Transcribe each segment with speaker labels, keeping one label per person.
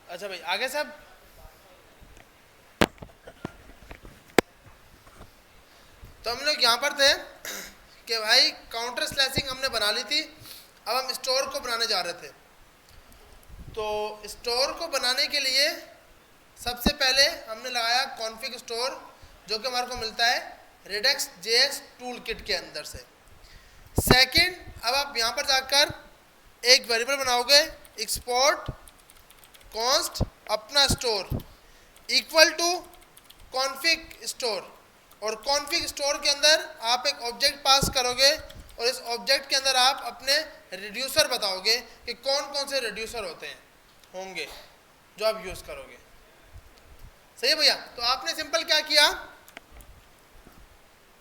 Speaker 1: अच्छा भाई आगे सब। तो हम लोग यहाँ पर थे कि भाई काउंटर स्लैशिंग हमने बना ली थी। अब हम स्टोर को बनाने जा रहे थे। तो स्टोर को बनाने के लिए सबसे पहले हमने लगाया कॉन्फ़िग स्टोर, जो कि हमारे को मिलता है रेडेक्स जेएस टूल किट के अंदर से। सेकंड, अब आप यहाँ पर जाकर एक वेरिएबल बनाओगे एक्सपोर्ट कॉन्स्ट अपना store equal to config store, और कॉन्फ़िग स्टोर के अंदर आप एक ऑब्जेक्ट पास करोगे और इस ऑब्जेक्ट के अंदर आप अपने रिड्यूसर बताओगे कि कौन कौन से रिड्यूसर होंगे जो आप यूज़ करोगे। सही है भैया। तो आपने सिंपल क्या किया,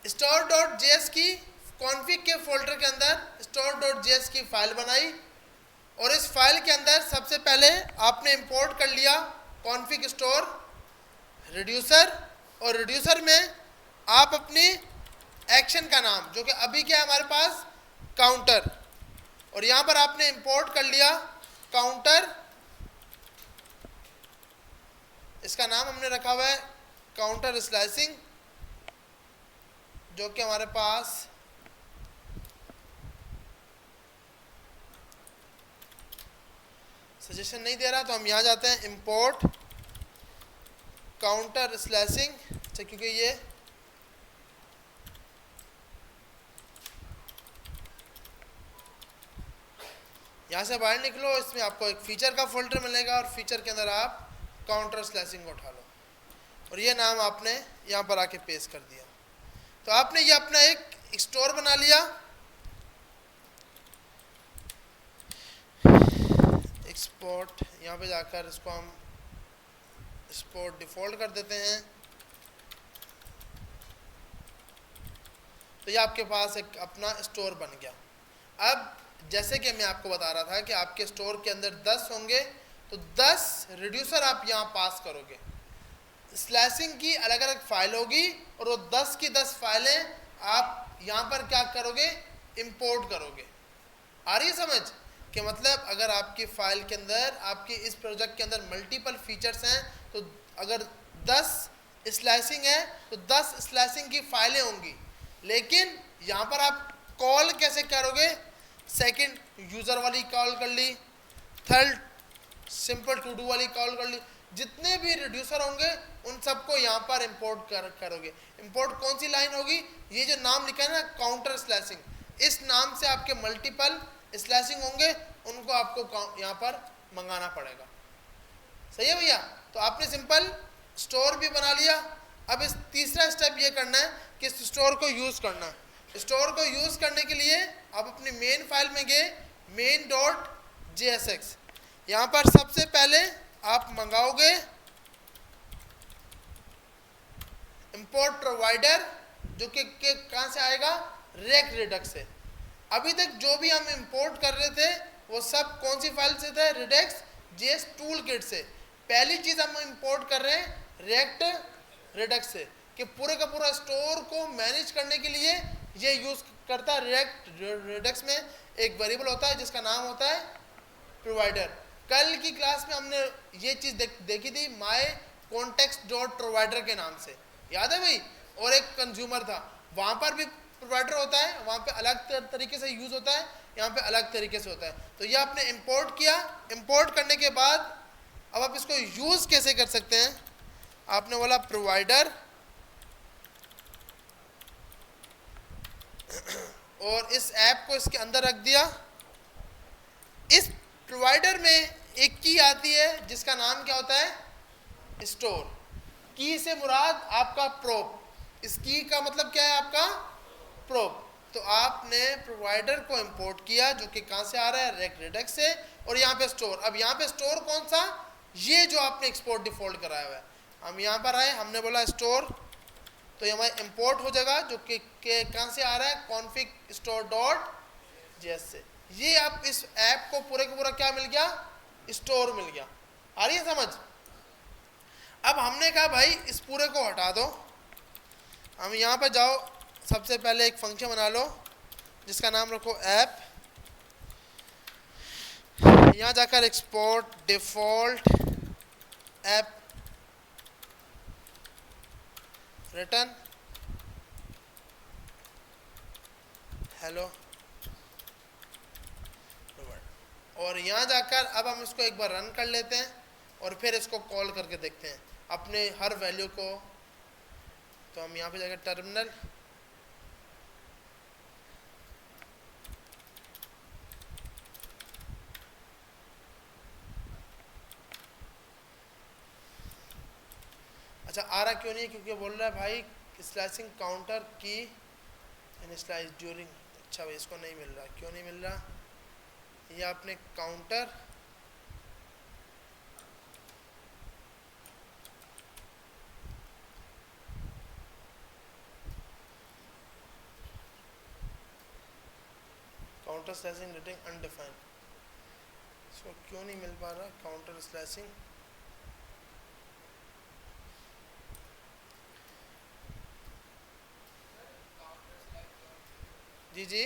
Speaker 1: store.js की कॉन्फ़िग के फोल्डर के अंदर store.js की फाइल बनाई और इस फाइल के अंदर सबसे पहले आपने इंपोर्ट कर लिया कॉन्फ़िग स्टोर रिड्यूसर, और रिड्यूसर में आप अपनी एक्शन का नाम, जो कि अभी क्या है हमारे पास काउंटर, और यहाँ पर आपने इंपोर्ट कर लिया काउंटर। इसका नाम हमने रखा हुआ है काउंटर स्लाइसिंग, जो कि हमारे पास सजेशन नहीं दे रहा, तो हम यहाँ जाते हैं इंपोर्ट काउंटर स्लैशिंग, क्योंकि ये यहाँ से बाहर निकलो, इसमें आपको एक फीचर का फोल्डर मिलेगा और फीचर के अंदर आप काउंटर स्लैशिंग को उठा लो और ये नाम आपने यहाँ पर आके पेस्ट कर दिया। तो आपने ये अपना एक स्टोर बना लिया। एक्सपोर्ट, यहाँ पे जाकर इसको हम एक्सपोर्ट डिफ़ॉल्ट कर देते हैं। तो ये आपके पास एक अपना स्टोर बन गया। अब जैसे कि मैं आपको बता रहा था कि आपके स्टोर के अंदर 10 होंगे, तो 10 रिड्यूसर आप यहाँ पास करोगे। स्लैशिंग की अलग अलग फाइल होगी और वो 10 की 10 फाइलें आप यहाँ पर क्या करोगे, इंपोर्ट करोगे। आ रही है समझ कि मतलब अगर आपकी फाइल के अंदर, आपके इस प्रोजेक्ट के अंदर मल्टीपल फीचर्स हैं, तो अगर 10 स्लैशिंग है तो 10 स्लैशिंग की फाइलें होंगी। लेकिन यहाँ पर आप कॉल कैसे करोगे, सेकंड यूज़र वाली कॉल कर ली, थर्ड सिंपल टू डू वाली कॉल कर ली, जितने भी रिड्यूसर होंगे उन सबको यहाँ पर इंपोर्ट करोगे। इंपोर्ट कौन सी लाइन होगी, ये जो नाम लिखा है ना काउंटर स्लैशिंग, इस नाम से आपके मल्टीपल स्लैशिंग होंगे, उनको आपको यहाँ पर मंगाना पड़ेगा। सही है भैया। तो आपने सिंपल स्टोर भी बना लिया। अब इस तीसरा स्टेप ये करना है कि इस स्टोर को यूज़ करना है। स्टोर को यूज़ करने के लिए आप अपनी मेन फाइल में गए, main.jsx, यहाँ पर सबसे पहले आप मंगाओगे इंपोर्ट प्रोवाइडर, जो कि कहाँ से आएगा, रेक रेडक्स से। अभी तक जो भी हम इंपोर्ट कर रहे थे वो सब कौन सी फाइल से थे, रेडेक्स जेएस टूल किट से। पहली चीज़ हम इंपोर्ट कर रहे हैं रेक्ट रेडक्स से, कि पूरे का पूरा स्टोर को मैनेज करने के लिए ये यूज़ करता है। रेक्ट रेडक्स में एक वेरिएबल होता है जिसका नाम होता है प्रोवाइडर। कल की क्लास में हमने ये चीज़ देखी थी माई कॉन्टेक्स्ट डॉट प्रोवाइडर के नाम से, याद है भाई। और एक कंज्यूमर था, वहाँ पर भी प्रोवाइडर होता है, वहाँ पे अलग तरीके से यूज़ होता है, यहाँ पे अलग तरीके से होता है। तो ये आपने इंपोर्ट किया। इंपोर्ट करने के बाद अब आप इसको यूज़ कैसे कर सकते हैं, आपने बोला प्रोवाइडर और इस ऐप को इसके अंदर रख दिया। इस प्रोवाइडर में एक की आती है जिसका नाम क्या होता है, स्टोर। की से मुराद आपका प्रोब, इस की का मतलब क्या है, आपका प्रोब। तो आपने प्रोवाइडर को इंपोर्ट किया, जो कि कहाँ से आ रहा है, रेक रेडक्स से, और यहाँ पे स्टोर। अब यहाँ पे स्टोर कौन सा, ये जो आपने एक्सपोर्ट डिफॉल्ट कराया हुआ है। हम यहाँ पर आए, हमने बोला स्टोर, तो ये हमारा इंपोर्ट हो जाएगा, जो कि कहाँ से आ रहा है, कॉन्फ़िग स्टोर डॉट जेएस से। ये आप इस ऐप को पूरे का पूरा क्या मिल गया, स्टोर मिल गया। आ रही है समझ। अब हमने कहा भाई इस पूरे को हटा दो, हम यहाँ पर जाओ, सबसे पहले एक फंक्शन बना लो जिसका नाम रखो ऐप। यहाँ जाकर export default app return hello और यहाँ जाकर अब हम इसको एक बार रन कर लेते हैं और फिर इसको कॉल करके देखते हैं अपने हर वैल्यू को। तो हम यहाँ पे जाकर टर्मिनल, अच्छा आ रहा क्यों नहीं है, क्योंकि बोल रहा है भाई स्लाइसिंग काउंटर की इनिशियलाइज ड्यूरिंग। अच्छा भाई इसको नहीं मिल रहा, क्यों नहीं मिल रहा, ये आपने counter counter slicing rating undefined, इसको क्यों नहीं मिल पा रहा काउंटर स्लाइसिंग। जी जी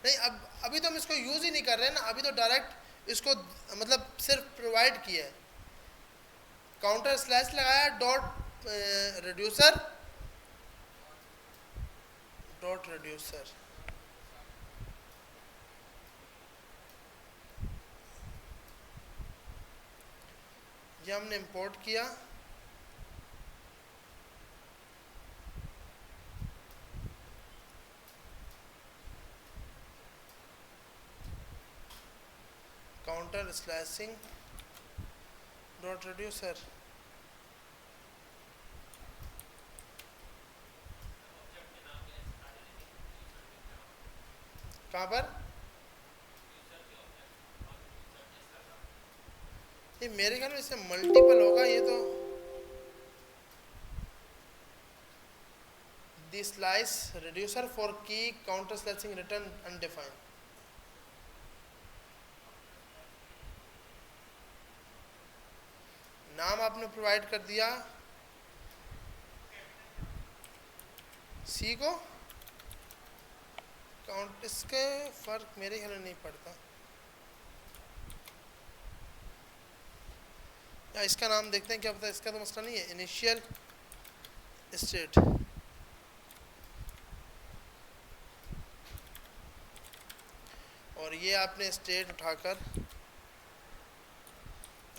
Speaker 1: नहीं, अब अभी तो हम इसको यूज ही नहीं कर रहे हैं ना, अभी तो डायरेक्ट इसको मतलब सिर्फ प्रोवाइड किया है, काउंटर स्लैश लगाया डॉट रिड्यूसर डॉट रिड्यूसर। ये हमने इंपोर्ट किया, काउंटर स्लैशिंग डॉट रिड्यूसर। कहाँ पर, ये मेरे ख्याल में इससे मल्टीपल होगा ये तो, द स्लाइस रिड्यूसर फॉर की काउंटर स्लैशिंग रिटर्न अनडिफाइंड। नाम आपने प्रोवाइड कर दिया सी को, काउंट इसके फर्क मेरे ख्याल में नहीं पड़ता, या इसका नाम देखते हैं क्या पता, इसका तो मसला नहीं है, इनिशियल स्टेट। और ये आपने स्टेट उठाकर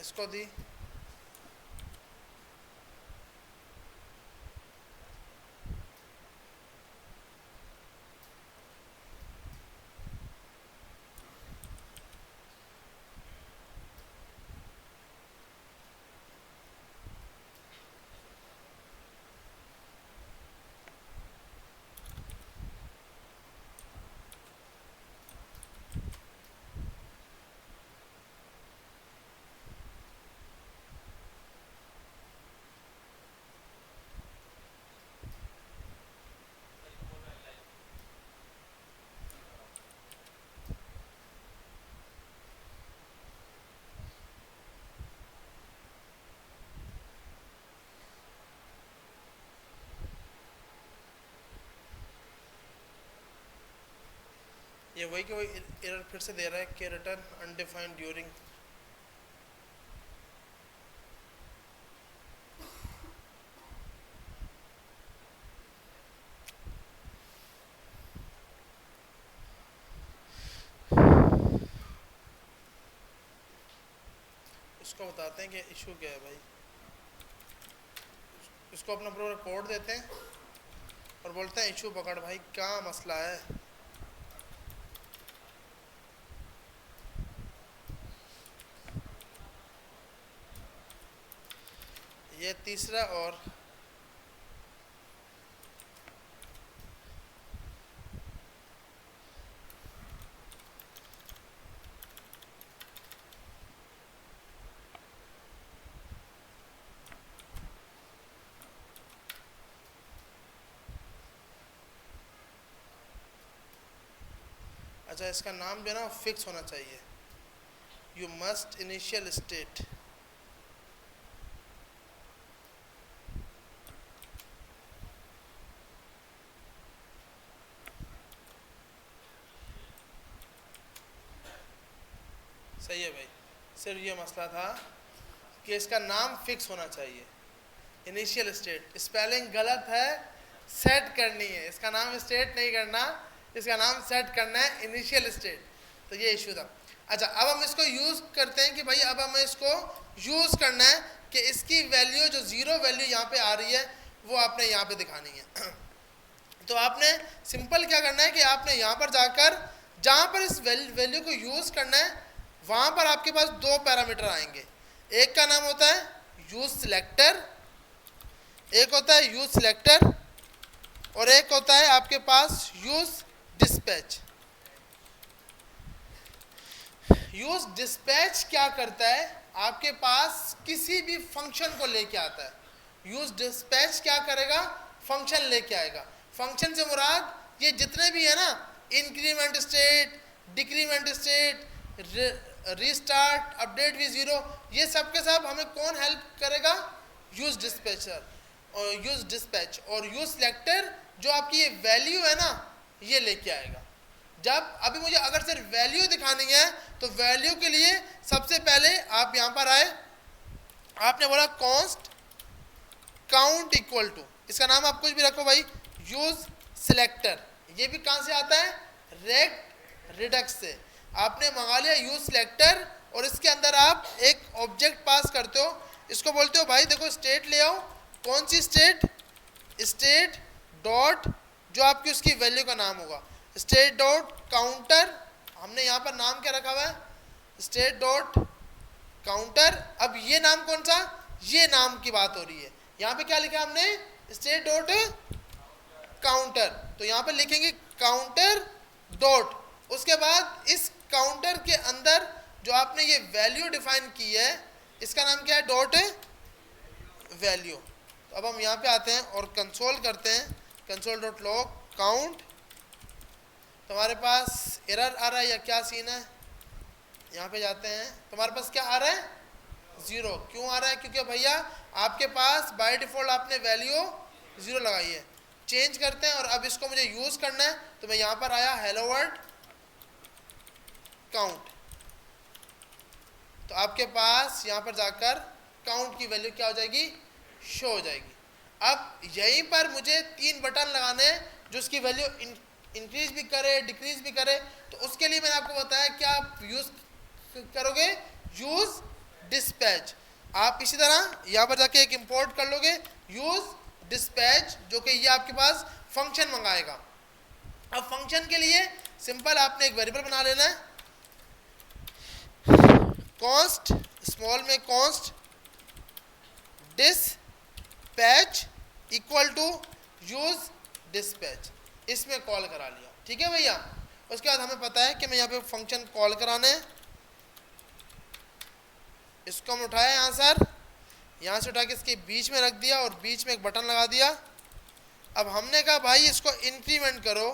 Speaker 1: इसको दी, ये वही कि वही एरर फिर से दे रहा है कि रिटर्न अनडिफाइंड ड्यूरिंग। इसको बताते हैं कि इशू क्या है भाई, इसको अपना पूरा कोड देते हैं और बोलते हैं इशू पकड़ भाई क्या मसला है। ये तीसरा और अच्छा इसका नाम जो है ना फिक्स होना चाहिए, यू मस्ट इनिशियल स्टेट। सही है भाई, सिर्फ ये मसला था कि इसका नाम फिक्स होना चाहिए। इनिशियल स्टेट स्पेलिंग गलत है, सेट करनी है, इसका नाम स्टेट नहीं करना, इसका नाम सेट करना है इनिशियल स्टेट। तो ये इशू था। अच्छा, अब हम इसको यूज़ करते हैं कि भाई अब हमें इसको यूज़ करना है कि इसकी वैल्यू जो ज़ीरो वैल्यू यहाँ पे आ रही है वो आपने यहाँ पे दिखानी है। तो आपने सिंपल क्या करना है कि आपने यहाँ पर जाकर जहाँ पर इस वैल्यू को यूज़ करना है वहाँ पर आपके पास दो पैरामीटर आएंगे। एक का नाम होता है यूज सिलेक्टर, एक होता है यूज सिलेक्टर और एक होता है आपके पास यूज डिस्पैच। यूज डिस्पैच क्या करता है, आपके पास किसी भी फंक्शन को लेके आता है। यूज डिस्पैच क्या करेगा, फंक्शन लेके आएगा। फंक्शन से मुराद ये जितने भी है ना, increment state, decrement state, restart, update भी ज़ीरो, ये सब के सब हमें कौन हेल्प करेगा, यूज डिस्पैचर और यूज डिस्पैच। और यूज सिलेक्टर जो आपकी ये वैल्यू है ना ये लेके आएगा। जब अभी मुझे अगर सिर्फ वैल्यू दिखानी है तो वैल्यू के लिए सबसे पहले आप यहाँ पर आए, आपने बोला कॉन्स्ट काउंट इक्वल टू, इसका नाम आप कुछ भी रखो भाई, यूज सिलेक्टर। ये भी कहाँ से आता है, रेक्ट रिडक्स से। आपने मंगा लिया यूज सिलेक्टर और इसके अंदर आप एक ऑब्जेक्ट पास करते हो, इसको बोलते हो भाई देखो स्टेट ले आओ। कौन सी स्टेट, स्टेट डॉट जो आपकी उसकी वैल्यू का नाम होगा, स्टेट डॉट काउंटर। हमने यहाँ पर नाम क्या रखा हुआ है, स्टेट डॉट काउंटर। अब ये नाम कौन सा, ये नाम की बात हो रही है। यहाँ पे क्या लिखा हमने, स्टेट डॉट काउंटर। तो यहाँ पे लिखेंगे काउंटर डॉट, उसके बाद इस काउंटर के अंदर जो आपने ये वैल्यू डिफाइन की है इसका नाम क्या है, डॉट वैल्यू। तो अब हम यहाँ पे आते हैं और कंसोल करते हैं, कंसोल डॉट लॉग काउंट। तो हमारे पास एरर आ रहा है या क्या सीन है, यहाँ पे जाते हैं तो हमारे पास क्या आ रहा है, ज़ीरो। क्यों आ रहा है, क्योंकि भैया आपके पास बाय डिफ़ॉल्ट आपने वैल्यू ज़ीरो लगाई है। चेंज करते हैं और अब इसको मुझे यूज़ करना है तो मैं यहाँ पर आया हेलो वर्ल्ड काउंट। तो आपके पास यहाँ पर जाकर काउंट की वैल्यू क्या हो जाएगी, शो हो जाएगी। अब यहीं पर मुझे तीन बटन लगाने हैं जो उसकी वैल्यू इंक्रीज भी करे डिक्रीज भी करे। तो उसके लिए मैंने आपको बताया क्या आप यूज़ करोगे, यूज़ डिस्पैच। आप इसी तरह यहाँ पर जाके एक इंपोर्ट कर लोगे यूज़ डिस्पैच, जो कि ये आपके पास फंक्शन मंगाएगा। अब फंक्शन के लिए सिंपल आपने एक वेरिएबल बना लेना है, कॉन्स्ट स्मॉल में const dispatch equal to use dispatch, इसमें कॉल करा लिया। ठीक है भैया, उसके बाद हमें पता है कि मैं यहाँ पे फंक्शन कॉल कराने हैं। इसको हम उठाए यहाँ सर, यहाँ से उठा के इसके बीच में रख दिया और बीच में एक बटन लगा दिया। अब हमने कहा भाई इसको इंक्रीमेंट करो,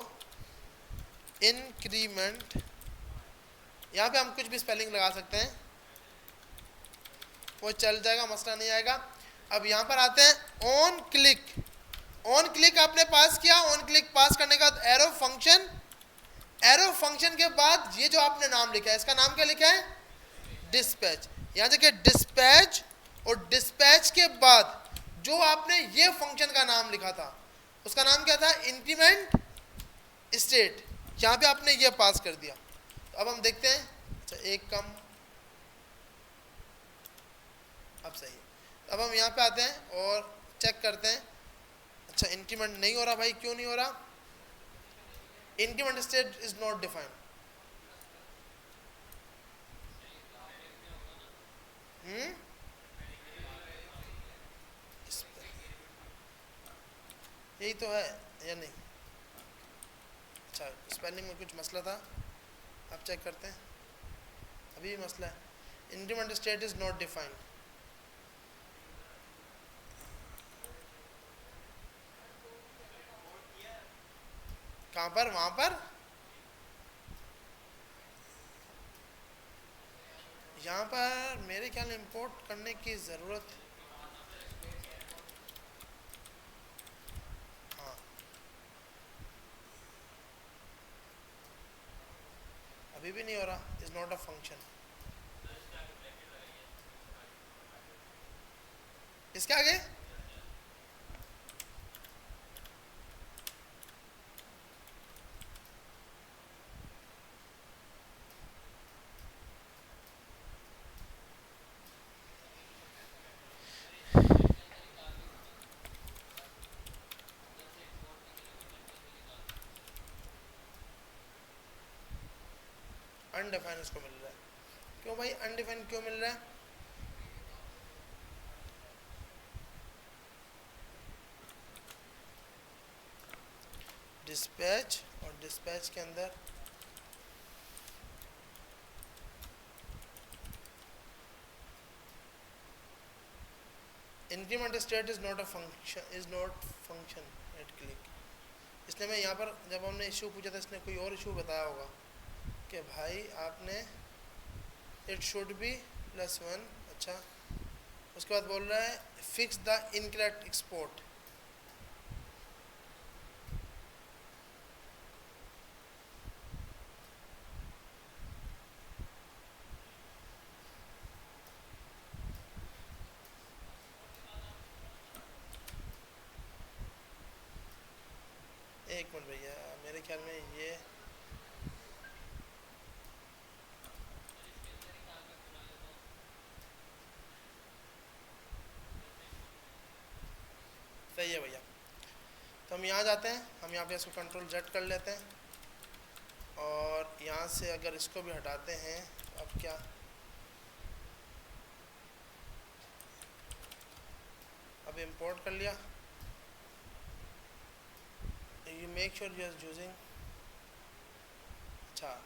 Speaker 1: इंक्रीमेंट, यहाँ पे हम कुछ भी स्पेलिंग लगा सकते हैं वो चल जाएगा, मसला नहीं आएगा। अब यहाँ पर आते हैं ऑन क्लिक, ऑन क्लिक आपने पास किया। ऑन क्लिक पास करने के बाद एरो फंक्शन, एरो फंक्शन के बाद ये जो आपने नाम लिखा है इसका नाम क्या लिखा है, डिस्पैच। यहाँ देखिए डिस्पैच, और डिस्पैच के बाद जो आपने ये फंक्शन का नाम लिखा था उसका नाम क्या था, इंक्रीमेंट स्टेट। यहाँ पे आपने ये पास कर दिया। तो अब हम देखते हैं, अच्छा एक कम, अब सही है। अब हम यहाँ पे आते हैं और चेक करते हैं। अच्छा इंक्रीमेंट नहीं हो रहा भाई, क्यों नहीं हो रहा, increment state is not defined. यही तो है या नहीं। अच्छा स्पेलिंग में कुछ मसला था, अब चेक करते हैं। अभी भी मसला है, increment state is not defined. कहाँ पर, वहाँ पर, यहाँ पर मेरे ख्याल इंपोर्ट करने की ज़रूरत, हाँ अभी भी नहीं हो रहा, इज़ नॉट अ फंक्शन। इसके आगे अनडिफाइंड इसको मिल रहा है। क्यों भाई अनडिफाइंड क्यों मिल रहा है? डिस्पैच, और डिस्पैच के अंदर increment state is not a function, is not function at click. इसलिए मैं यहाँ पर जब हमने इशू पूछा था इसने कोई और इशू बताया होगा कि भाई आपने इट शुड बी +1। अच्छा, उसके बाद बोल रहा है फिक्स द इनकरेक्ट एक्सपोर्ट। एक मिनट भैया, मेरे ख्याल में ये सही है भैया। तो हम यहाँ जाते हैं, हम यहाँ पे इसको Ctrl Z कर लेते हैं और यहाँ से अगर इसको भी हटाते हैं तो अब क्या, अब इंपोर्ट कर लिया। You make sure you are using, अच्छा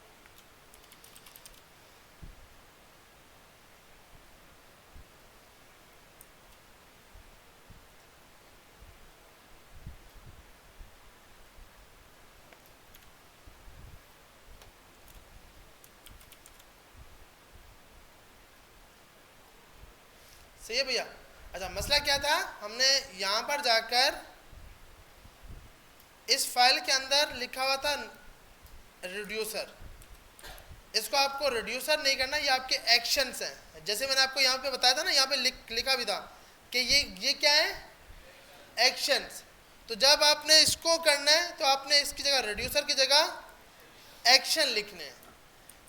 Speaker 1: सही है भैया। अच्छा, मसला क्या था, हमने यहाँ पर जाकर इस फाइल के अंदर लिखा हुआ था रिड्यूसर। इसको आपको रिड्यूसर नहीं करना, ये आपके एक्शंस हैं। जैसे मैंने आपको यहाँ पे बताया था ना, यहाँ पे लिखा भी था कि ये क्या है, एक्शंस। तो जब आपने इसको करना है तो आपने इसकी जगह रिड्यूसर की जगह एक्शन लिखने हैं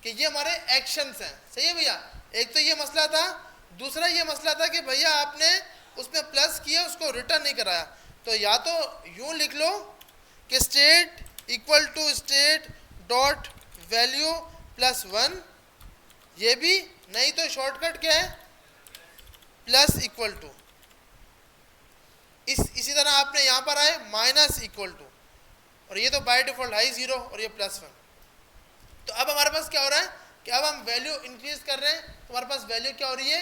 Speaker 1: कि ये हमारे एक्शंस हैं। सही है भैया। एक तो ये मसला था, दूसरा ये मसला था कि भैया आपने उसमें प्लस किया, उसको रिटर्न नहीं कराया। तो या तो यूं लिख लो कि state equal to state dot value +1, ये भी नहीं तो शॉर्टकट क्या है, प्लस इक्वल टू। इसी तरह आपने यहाँ पर आए माइनस इक्वल टू, और ये तो बाय डिफॉल्ट है 0 और ये +1। तो अब हमारे पास क्या हो रहा है कि अब हम वैल्यू इंक्रीज कर रहे हैं तो हमारे पास वैल्यू क्या हो रही है,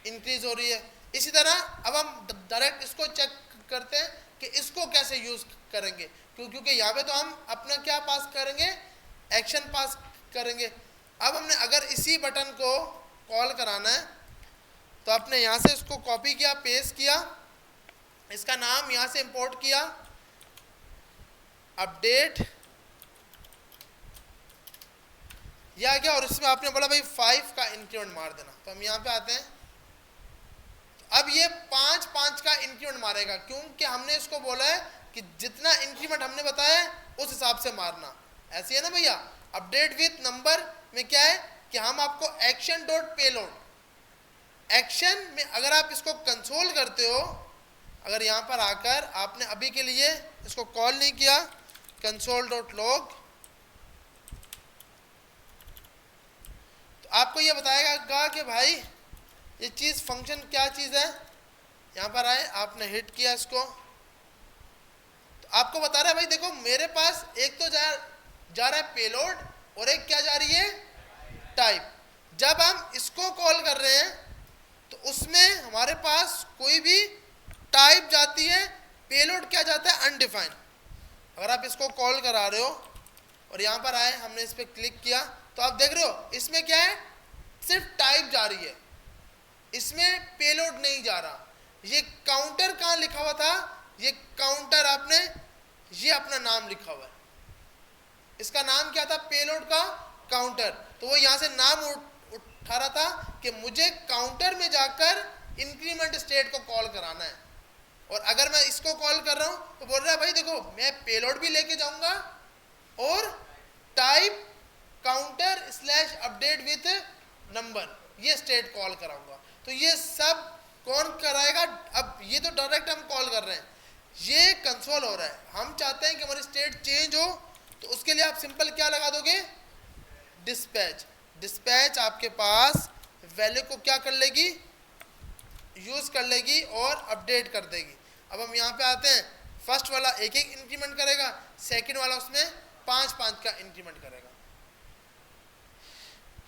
Speaker 1: इंक्रीज हो रही है। इसी तरह अब हम डायरेक्ट इसको चेक करते हैं कि इसको कैसे यूज करेंगे, क्योंकि यहाँ पे तो हम अपना क्या पास करेंगे, एक्शन पास करेंगे। अब हमने अगर इसी बटन को कॉल कराना है तो आपने यहाँ से इसको कॉपी किया, पेस्ट किया, इसका नाम यहाँ से इंपोर्ट किया, अपडेट ये आ गया, और इसमें आपने बोला भाई 5 का इंक्रीमेंट मार देना। तो हम यहाँ पे आते हैं, तो अब ये 5 का इंक्रीमेंट मारेगा, क्योंकि हमने इसको बोला है कि जितना इंक्रीमेंट हमने बताया है उस हिसाब से मारना। ऐसे है ना भैया। अपडेट विथ नंबर में क्या है कि हम आपको एक्शन डॉट पेलोड, एक्शन में अगर आप इसको कंसोल करते हो, अगर यहाँ पर आकर आपने अभी के लिए इसको कॉल नहीं किया कंसोल डॉट लॉग, तो आपको ये बताएगा कि भाई ये चीज़ फंक्शन क्या चीज़ है। यहाँ पर आए, आपने हिट किया इसको, तो आपको बता रहा है भाई देखो मेरे पास एक तो जा रहा है पेलोड और एक क्या जा रही है, टाइप। जब हम इसको कॉल कर रहे हैं तो उसमें हमारे पास कोई भी टाइप जाती है, पेलोड क्या जाता है, अनडिफाइंड। अगर आप इसको कॉल करा रहे हो और यहाँ पर आए, हमने इस पर क्लिक किया, तो आप देख रहे हो इसमें क्या है, सिर्फ टाइप जा रही है, इसमें पेलोड नहीं जा रहा। ये काउंटर कहाँ लिखा हुआ था, ये काउंटर आपने ये अपना नाम लिखा हुआ है, इसका नाम क्या था, पेलोड का काउंटर। तो वो यहाँ से नाम उठा रहा था कि मुझे काउंटर में जाकर इंक्रीमेंट स्टेट को कॉल कराना है। और अगर मैं इसको कॉल कर रहा हूं तो बोल रहा है भाई देखो मैं पेलोड भी लेके जाऊंगा और type counter slash update with number, ये स्टेट कॉल कराऊंगा। तो ये सब कौन कराएगा? अब ये तो डायरेक्ट हम कॉल कर रहे हैं, ये कंसोल हो रहा है। हम चाहते हैं कि हमारी स्टेट चेंज हो, तो उसके लिए आप सिंपल क्या लगा दोगे? डिस्पैच। डिस्पैच आपके पास वैल्यू को क्या कर लेगी? यूज कर लेगी और अपडेट कर देगी। अब हम यहाँ पे आते हैं, फर्स्ट वाला एक एक इंक्रीमेंट करेगा, सेकंड वाला उसमें 5-5 का इंक्रीमेंट करेगा।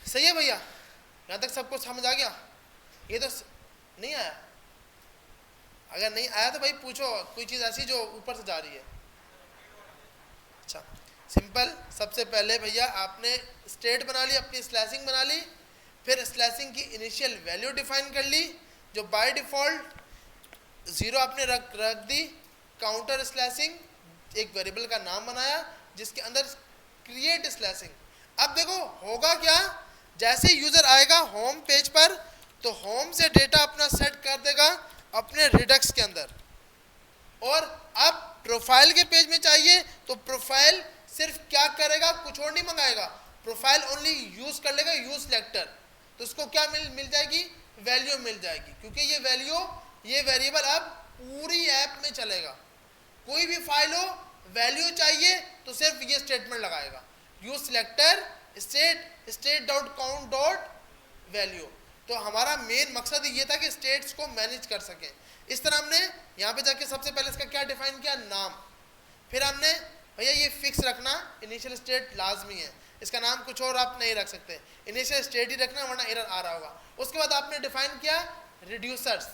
Speaker 1: सही है भैया? यहाँ तक सबको समझ आ गया? ये तो नहीं आया? अगर नहीं आया तो भाई पूछो, कोई चीज़ ऐसी जो ऊपर से जा रही है। अच्छा सिंपल, सबसे पहले भैया आपने स्टेट बना ली, अपनी स्लैशिंग बना ली, फिर स्लैशिंग की इनिशियल वैल्यू डिफाइन कर ली जो बाय डिफ़ॉल्ट 0 आपने रख दी। काउंटर स्लैशिंग एक वेरिएबल का नाम बनाया जिसके अंदर क्रिएट स्लैशिंग। अब देखो होगा क्या, जैसे यूज़र आएगा होम पेज पर तो होम से डेटा अपना सेट कर देगा अपने रिडक्स के अंदर, और अब प्रोफाइल के पेज में चाहिए तो प्रोफाइल सिर्फ क्या करेगा, कुछ और नहीं मंगाएगा, प्रोफाइल ओनली यूज कर लेगा यूज सिलेक्टर। तो उसको क्या मिल जाएगी? वैल्यू मिल जाएगी, क्योंकि ये वैल्यू, ये वेरिएबल अब पूरी ऐप में चलेगा। कोई भी फाइल हो वैल्यू चाहिए तो सिर्फ ये स्टेटमेंट लगाएगा, use selector state dot count dot value. तो हमारा मेन मकसद ये था कि स्टेट्स को मैनेज कर सकें। इस तरह हमने यहाँ पे जाके सबसे पहले इसका क्या डिफाइन किया? नाम। फिर हमने भैया ये फिक्स रखना, इनिशियल स्टेट लाजमी है, इसका नाम कुछ और आप नहीं रख सकते, इनिशियल स्टेट ही रखना वरना एरर आ रहा होगा। उसके बाद आपने डिफाइन किया रिड्यूसर्स।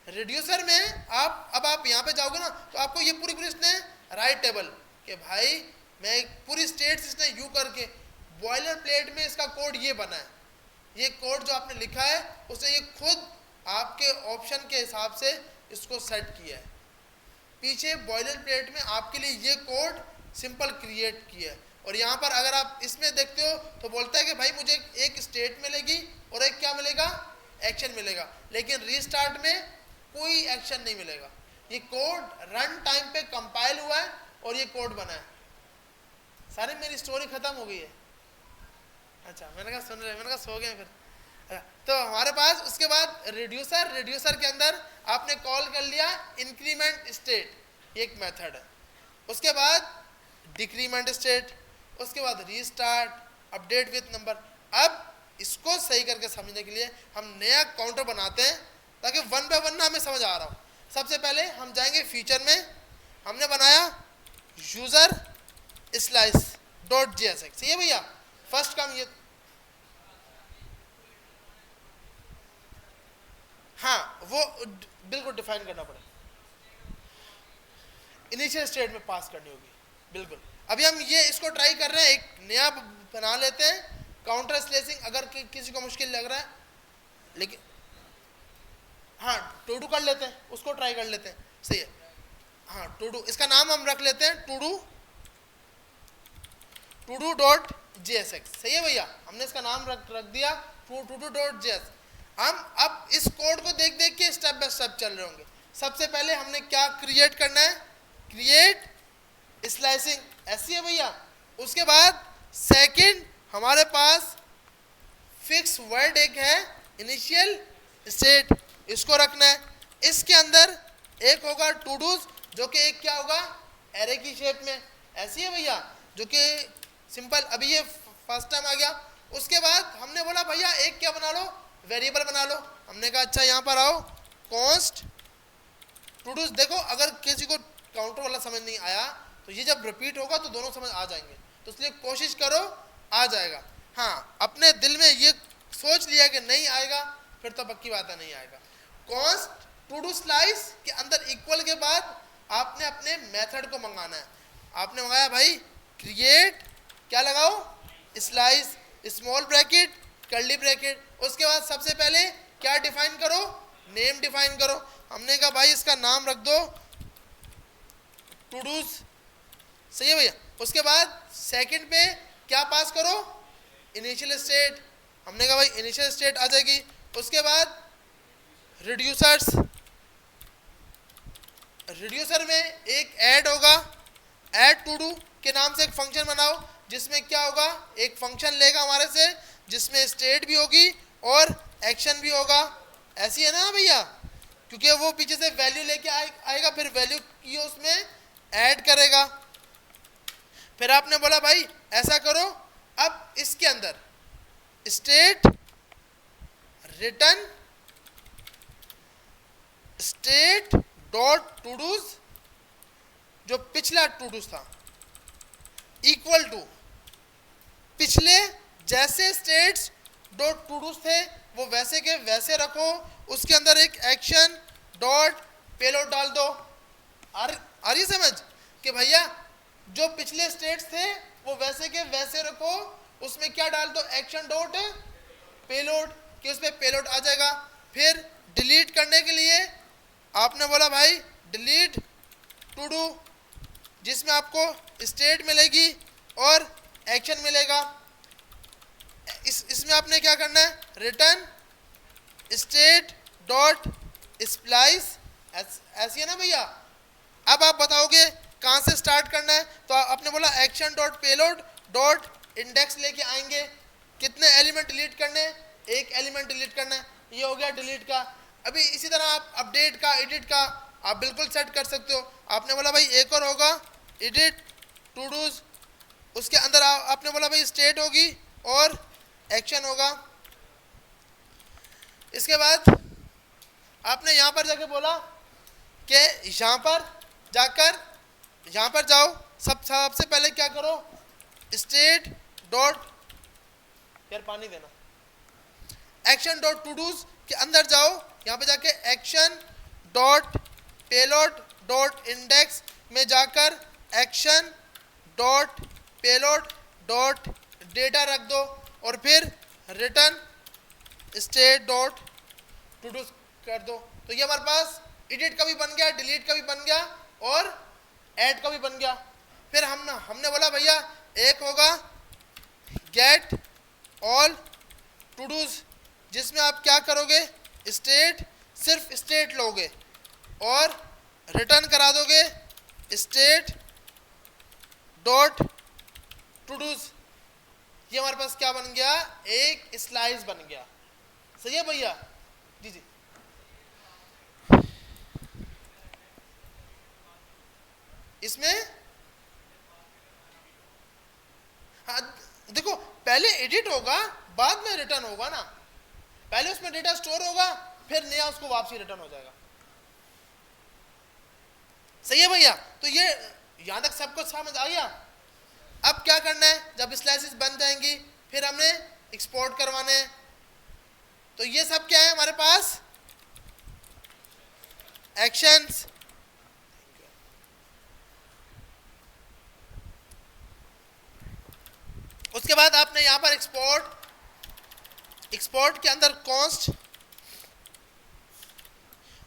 Speaker 1: रिड्यूसर में अब आप यहाँ पे जाओगे ना तो आपको ये पूरी इसने राइट टेबल कि भाई मैं एक पूरी स्टेट्स इसने यू करके बॉयलर प्लेट में इसका कोड ये बना है, ये कोड जो आपने लिखा है उसे ये खुद आपके ऑप्शन के हिसाब से इसको सेट किया है। पीछे बॉयलर प्लेट में आपके लिए ये कोड सिंपल क्रिएट किया है। और यहाँ पर अगर आप इसमें देखते हो तो बोलता है कि भाई मुझे एक स्टेट मिलेगी और एक क्या मिलेगा? एक्शन मिलेगा, लेकिन रीस्टार्ट में कोई एक्शन नहीं मिलेगा। ये कोड रन टाइम पे कंपाइल हुआ है और ये कोड बना है। सारी मेरी स्टोरी खत्म हो गई है। अच्छा मैंने कहा सुन रहे, मैंने कहा सो गए फिर। तो हमारे पास उसके बाद रिड्यूसर के अंदर आपने कॉल कर लिया इंक्रीमेंट स्टेट, एक मेथड है। उसके बाद डिक्रीमेंट स्टेट, उसके बाद रीस्टार्ट, अपडेट विथ नंबर। अब इसको सही करके समझने के लिए हम नया काउंटर बनाते हैं ताकि वन बाय वन ना हमें समझ आ रहा हो। सबसे पहले हम जाएंगे फीचर में, हमने बनाया यूजर स्लाइस डॉट JSX। ये भैया फर्स्ट काम ये, हाँ वो बिल्कुल डिफाइन करना पड़ेगा, इनिशियल स्टेट में पास करनी होगी बिल्कुल। अभी हम ये इसको ट्राई कर रहे हैं, एक नया बना लेते हैं काउंटर स्लेसिंग, अगर किसी को मुश्किल लग रहा है, लेकिन हाँ टू डू कर लेते हैं, उसको ट्राई कर लेते हैं। सही है, हाँ टू डू, इसका नाम हम रख लेते हैं टू डू डॉट JSX। सही है भैया, हमने इसका नाम रख दिया टू डू डॉट JS। हम अब इस कोड को देख देख के स्टेप बाय स्टेप चल रहे होंगे। सबसे पहले हमने क्या क्रिएट करना है? क्रिएट स्लाइसिंग, ऐसी है भैया। उसके बाद सेकंड हमारे पास फिक्स वर्ड एक है इनिशियल स्टेट, इसको रखना है। इसके अंदर एक होगा टू डूज जो कि एक क्या होगा? एरे की शेप में, ऐसी है भैया, जो कि सिंपल। अभी ये फर्स्ट टाइम आ गया। उसके बाद हमने बोला भैया एक क्या बना लो? वेरिएबल बना लो। हमने कहा अच्छा यहाँ पर आओ कॉन्स्ट टू डूज। देखो अगर किसी को काउंटर वाला समझ नहीं आया तो ये जब रिपीट होगा तो दोनों समझ आ जाएंगे, तो इसलिए कोशिश करो आ जाएगा। हाँ अपने दिल में ये सोच लिया कि नहीं आएगा फिर तो पक्की बात है नहीं आएगा। कॉन्स्ट टू डू स्लाइस के अंदर इक्वल के बाद आपने अपने मेथड को मंगाना है। आपने मंगाया भाई क्रिएट, क्या लगाओ? Slice, small bracket, curly bracket. उसके बाद सबसे पहले क्या डिफाइन करो? नेम डिफाइन करो। हमने कहा भाई इसका नाम रख दो टू डूज। सही है भैया। उसके बाद सेकंड पे क्या पास करो? Initial state. हमने कहा भाई इनिशियल स्टेट आ जाएगी। उसके बाद रिड्यूसर्स, रिड्यूसर में एक ऐड होगा, ऐड टू डू के नाम से एक फंक्शन बनाओ जिसमें क्या होगा, एक फंक्शन लेगा हमारे से जिसमें स्टेट भी होगी और एक्शन भी होगा। ऐसी है ना भैया, क्योंकि वो पीछे से वैल्यू लेके आएगा, फिर वैल्यू की उसमें ऐड करेगा। फिर आपने बोला भाई ऐसा करो, अब इसके अंदर state return state dot todos, जो पिछला टू डूज था, इक्वल टू पिछले जैसे स्टेट्स डॉट टू डूज थे वो वैसे के वैसे रखो, उसके अंदर एक एक्शन डॉट पेलोड डाल दो। आ रही समझ कि भैया जो पिछले स्टेट्स थे वो वैसे के वैसे रखो, उसमें क्या डाल दो, एक्शन डॉट पेलोड, कि उस पर पेलोड आ जाएगा। फिर डिलीट करने के लिए आपने बोला भाई डिलीट टू डू, जिसमें आपको स्टेट मिलेगी और एक्शन मिलेगा। इसमें आपने क्या करना है, रिटर्न स्टेट डॉट स्प्लाइस, ऐसी है ना भैया। अब आप बताओगे कहाँ से स्टार्ट करना है, तो आपने बोला action dot payload dot index लेके आएंगे, कितने एलिमेंट डिलीट करने, एक एलिमेंट डिलीट करना है, ये हो गया डिलीट का। अभी इसी तरह आप अपडेट का एडिट का आप बिल्कुल सेट कर सकते हो। आपने बोला भाई एक और होगा एडिट टू डूज, उसके अंदर आपने बोला भाई स्टेट होगी और एक्शन होगा। इसके बाद आपने यहाँ पर जाके बोला कि यहाँ पर जाओ, सबसे पहले क्या करो, स्टेट डॉट, यार पानी देना, एक्शन डॉट टू डूज के अंदर जाओ, यहाँ पे जाके action dot payload dot index में जाकर action dot payload dot data रख दो और फिर return state dot to do कर दो। तो ये हमारे पास एडिट का भी बन गया, डिलीट का भी बन गया और ऐड का भी बन गया। फिर हमने बोला भैया एक होगा गेट ऑल टू डूज, जिसमें आप क्या करोगे, स्टेट सिर्फ स्टेट लोगे और रिटर्न करा दोगे स्टेट डॉट टू डूज। ये हमारे पास क्या बन गया, एक स्लाइस बन गया। सही है भैया, जी जी। इसमें हाँ देखो, पहले एडिट होगा बाद में रिटर्न होगा ना, पहले उसमें डेटा स्टोर होगा फिर नया उसको वापसी रिटर्न हो जाएगा। सही है भैया, तो ये यहां तक सबको समझ आ गया। अब क्या करना है, जब स्लाइसेस बन जाएंगी फिर हमने एक्सपोर्ट करवाने हैं। तो ये सब क्या है हमारे पास, एक्शंस, उसके बाद आपने यहां पर एक्सपोर्ट के अंदर कॉन्स्ट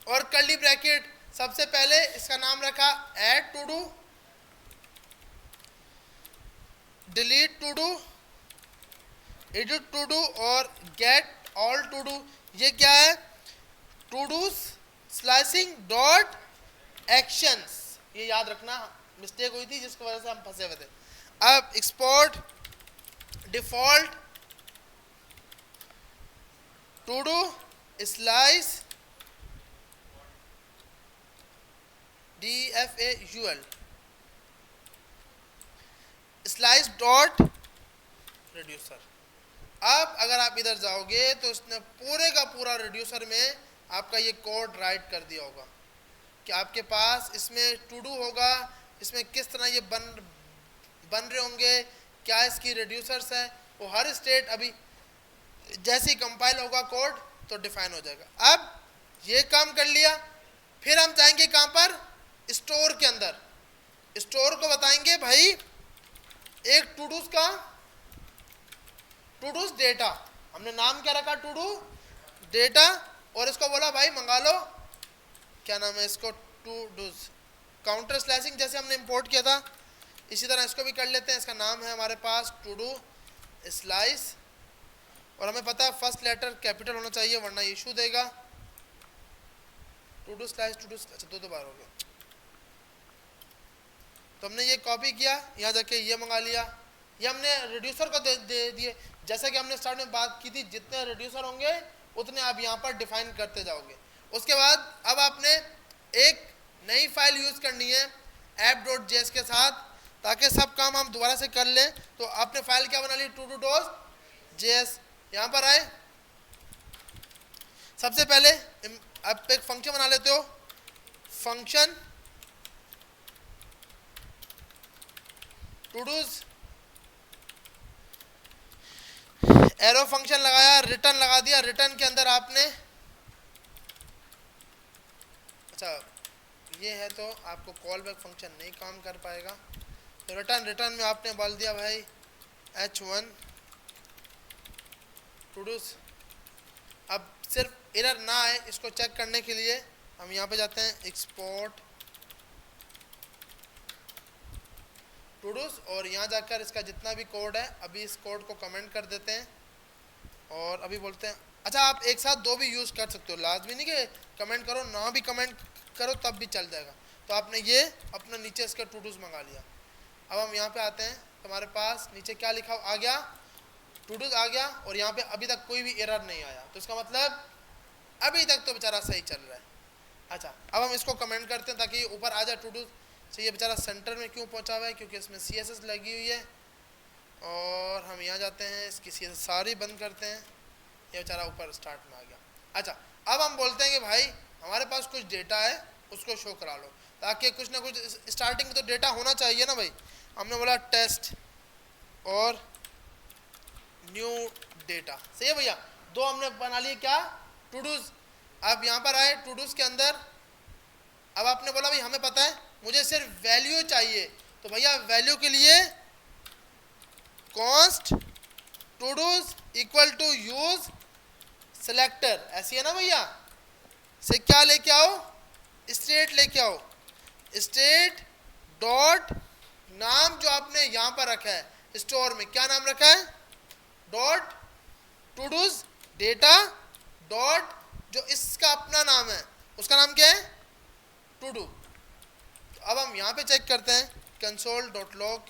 Speaker 1: और कर्ली ब्रैकेट, सबसे पहले इसका नाम रखा add todo, delete todo, edit todo और गेट ऑल टू डू। ये क्या है, todo slicing dot actions, ये याद रखना, मिस्टेक हुई थी जिसकी वजह से हम फंसे हुए थे। अब export default todo slice DFAUL slice dot reducer. अब अगर आप इधर जाओगे तो उसने पूरे का पूरा रिड्यूसर में आपका ये कोड राइट कर दिया होगा कि आपके पास इसमें टू डू होगा, इसमें किस तरह ये बन रहे होंगे, क्या इसकी रिड्यूसर्स है, वो हर स्टेट अभी जैसे ही कंपाइल होगा कोड तो डिफाइन हो जाएगा। अब ये काम कर लिया, फिर हम जाएंगे कहाँ पर, स्टोर के अंदर। स्टोर को बताएंगे भाई एक टू डूज का, टू डूज डेटा, हमने नाम क्या रखा, टू डू डेटा, और इसको बोला भाई मंगा लो, क्या नाम है इसको, टू डूज काउंटर स्लैशिंग, जैसे हमने इंपोर्ट किया था इसी तरह इसको भी कर लेते हैं। इसका नाम है हमारे पास टू डू स्लाइस, और हमें पता है फर्स्ट लेटर कैपिटल होना चाहिए वरना इशू देगा। Todo slash todo, अच्छा दो बार हो गया। तो हमने ये कॉपी किया, यहाँ जाके ये मंगा लिया, ये हमने रिड्यूसर को दे दिए। जैसे कि हमने स्टार्ट में बात की थी, जितने रिड्यूसर होंगे उतने आप यहाँ पर डिफाइन करते जाओगे। उसके बाद अब आपने एक नई फाइल यूज करनी है app.js के साथ, ताकि सब काम हम दोबारा से कर लें। तो आपने फाइल क्या बना ली, to-do.js। यहाँ पर आए, सबसे पहले आप एक फंक्शन बना लेते हो, फंक्शन to-dos, एरो फंक्शन लगाया, रिटर्न लगा दिया। रिटर्न के अंदर आपने, अच्छा ये है तो आपको कॉल बैक फंक्शन नहीं काम कर पाएगा। तो रिटर्न में आपने बोल दिया भाई h1 टूडूस। अब सिर्फ एरर ना आए इसको चेक करने के लिए हम यहाँ पे जाते हैं एक्सपोर्ट टूडूस, और यहाँ जाकर इसका जितना भी कोड है अभी इस कोड को कमेंट कर देते हैं और अभी बोलते हैं। अच्छा आप एक साथ दो भी यूज़ कर सकते हो, लाजमी नहीं कि कमेंट करो, ना भी कमेंट करो तब भी चल जाएगा। तो आपने ये अपना नीचे इसका टूडूस मंगा लिया। अब हम यहाँ पे आते हैं, तुम्हारे पास नीचे क्या लिखा आ गया, टूडूस आ गया, और यहाँ पे अभी तक कोई भी एरर नहीं आया। तो इसका मतलब अभी तक तो बेचारा सही चल रहा है। अच्छा अब हम इसको कमेंट करते हैं ताकि ऊपर आ जाए टूडूस। तो ये बेचारा सेंटर में क्यों पहुँचा हुआ है, क्योंकि इसमें CSS लगी हुई है। और हम यहाँ जाते हैं, इसकी CSS सारी बंद करते हैं, ये बेचारा ऊपर स्टार्ट में आ गया। अच्छा अब हम बोलते हैं कि भाई हमारे पास कुछ डेटा है उसको शो करा लो, ताकि कुछ ना कुछ स्टार्टिंग में तो डेटा होना चाहिए ना भाई। हमने बोला टेस्ट और न्यू डेटा, सही है भैया। दो हमने बना लिए क्या, टूडूज। अब यहाँ पर आए टूडूज के अंदर, अब आपने बोला भाई हमें पता है मुझे सिर्फ वैल्यू चाहिए, तो भैया वैल्यू के लिए const todos equal to use selector, ऐसी है ना भैया। से क्या लेके आओ, स्टेट लेके आओ, स्टेट डॉट नाम जो आपने यहाँ पर रखा है स्टोर में, क्या नाम रखा है, डॉट टूडूज डेटा डॉट, जो इसका अपना नाम है उसका नाम क्या है, टूडू। तो अब हम यहाँ पे चेक करते हैं कंसोल डॉट लॉग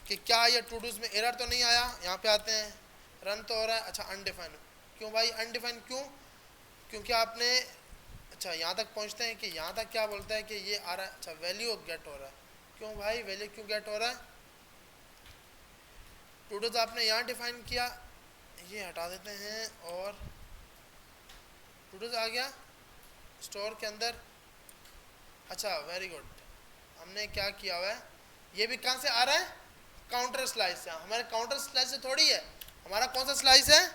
Speaker 1: कि क्या ये टूडूज में एरर तो नहीं आया। यहाँ पे आते हैं, रन तो हो रहा है। अच्छा अनडिफाइन, क्यों भाई अनडिफाइन क्यों, क्योंकि आपने, अच्छा यहाँ तक पहुँचते हैं कि यहाँ तक क्या बोलता है कि ये आ रहा है। अच्छा वैल्यू गेट हो रहा है, क्यों भाई वैल्यू क्यों गेट हो रहा है, टूडूज आपने यहाँ डिफाइन किया, ये हटा देते हैं और टूडूज आ गया स्टोर के अंदर। अच्छा वेरी गुड, हमने क्या किया हुआ है, ये भी कहाँ से आ रहा है, काउंटर स्लाइस से। हमारे काउंटर स्लाइस से थोड़ी है, हमारा कौन सा स्लाइस है,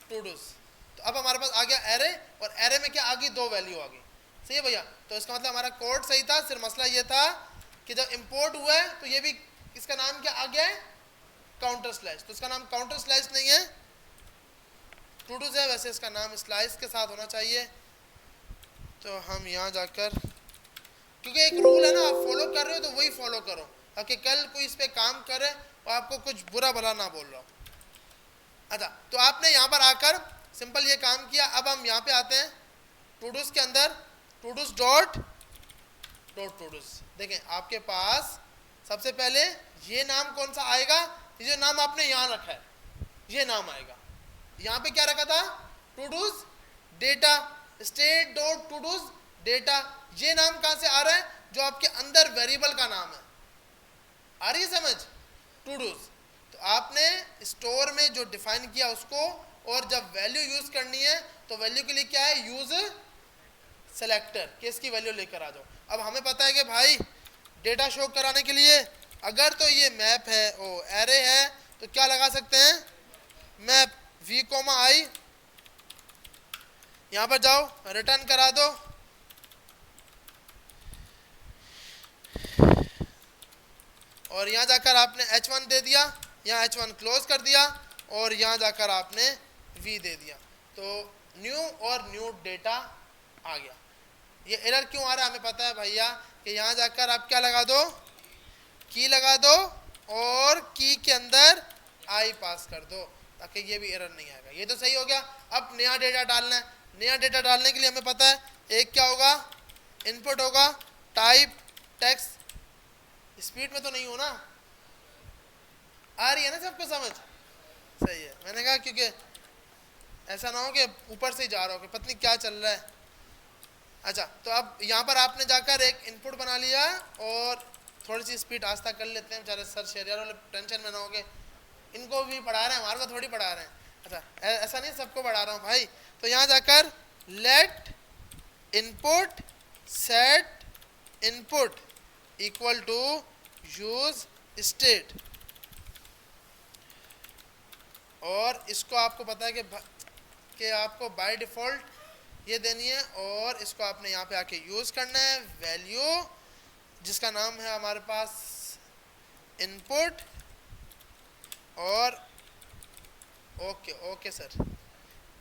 Speaker 1: टूडूज। तो अब हमारे पास आ गया एरे, और एरे में क्या आ गई, दो वैल्यू आ गई, सही है भैया। तो इसका मतलब हमारा कोड सही था, सिर्फ मसला ये था कि जब इंपोर्ट हुआ है तो ये भी, इसका नाम क्या आ गया है, काउंटर स्लाइस। तो इसका नाम काउंटर स्लाइस नहीं है, टूडूज है, वैसे इसका नाम स्लाइस के साथ होना चाहिए। तो हम यहाँ जाकर, क्योंकि एक रूल है ना, आप फॉलो कर रहे हो तो वही फॉलो करो, ताकि कल कोई इस पे काम करे और आपको कुछ बुरा भला ना बोल रहा हो। अच्छा तो आपने यहाँ पर आकर सिंपल ये काम किया। अब हम यहाँ पे आते हैं टूडूज के अंदर, टूडूज डॉट डॉट टूडूज। देखें आपके पास सबसे पहले ये नाम कौन सा आएगा, ये जो नाम आपने यहाँ रखा है ये नाम आएगा। यहाँ पे क्या रखा था, टूडूज डेटा, स्टेट डॉट टूडूज डेटा। ये नाम कहाँ से आ रहा है, जो आपके अंदर वेरिएबल का नाम है, आ रही है समझ, टूडूज। तो आपने स्टोर में जो डिफाइन किया उसको, और जब वैल्यू यूज करनी है तो वैल्यू के लिए क्या है, यूज सेलेक्टर, कि इसकी वैल्यू लेकर आ जाओ। अब हमें पता है कि भाई डेटा शो कराने के लिए अगर तो ये मैप है, ओ एरे है, तो क्या लगा सकते हैं, मैप v, यहाँ पर जाओ रिटर्न करा दो, और यहाँ जाकर आपने h1 दे दिया, यहाँ h1 क्लोज कर दिया, और यहाँ जाकर आपने v दे दिया। तो न्यू और न्यू डेटा आ गया। ये एरर क्यों आ रहा है, हमें पता है भैया कि यहाँ जाकर आप क्या लगा दो, की लगा दो, और की के अंदर आई पास कर दो, ताकि ये भी एरर नहीं आएगा। ये तो सही हो गया। अब नया डेटा डालना है, नया डेटा डालने के लिए हमें पता है एक क्या होगा, इनपुट होगा, टाइप टेक्स्ट, स्पीड में तो नहीं हो ना, आ रही है ना सबको समझ? सही है, मैंने कहा क्योंकि ऐसा ना हो कि ऊपर से ही जा रहा हो कि पता नहीं क्या चल रहा है। अच्छा, तो अब यहाँ पर आपने जाकर एक इनपुट बना लिया और थोड़ी सी स्पीड आस्था कर लेते हैं, बेचारे सर शेरियर वाले टेंशन में ना हो गए, इनको भी पढ़ा रहे हैं, हमारे को थोड़ी पढ़ा रहे हैं। अच्छा, ऐसा नहीं सबको पढ़ा रहा हूँ भाई। तो यहाँ जाकर let input set input equal to use state, और इसको आपको पता है कि आपको बाय डिफ़ॉल्ट ये देनी है, और इसको आपने यहाँ पे आके यूज़ करना है वैल्यू जिसका नाम है हमारे पास इनपुट, और ओके सर,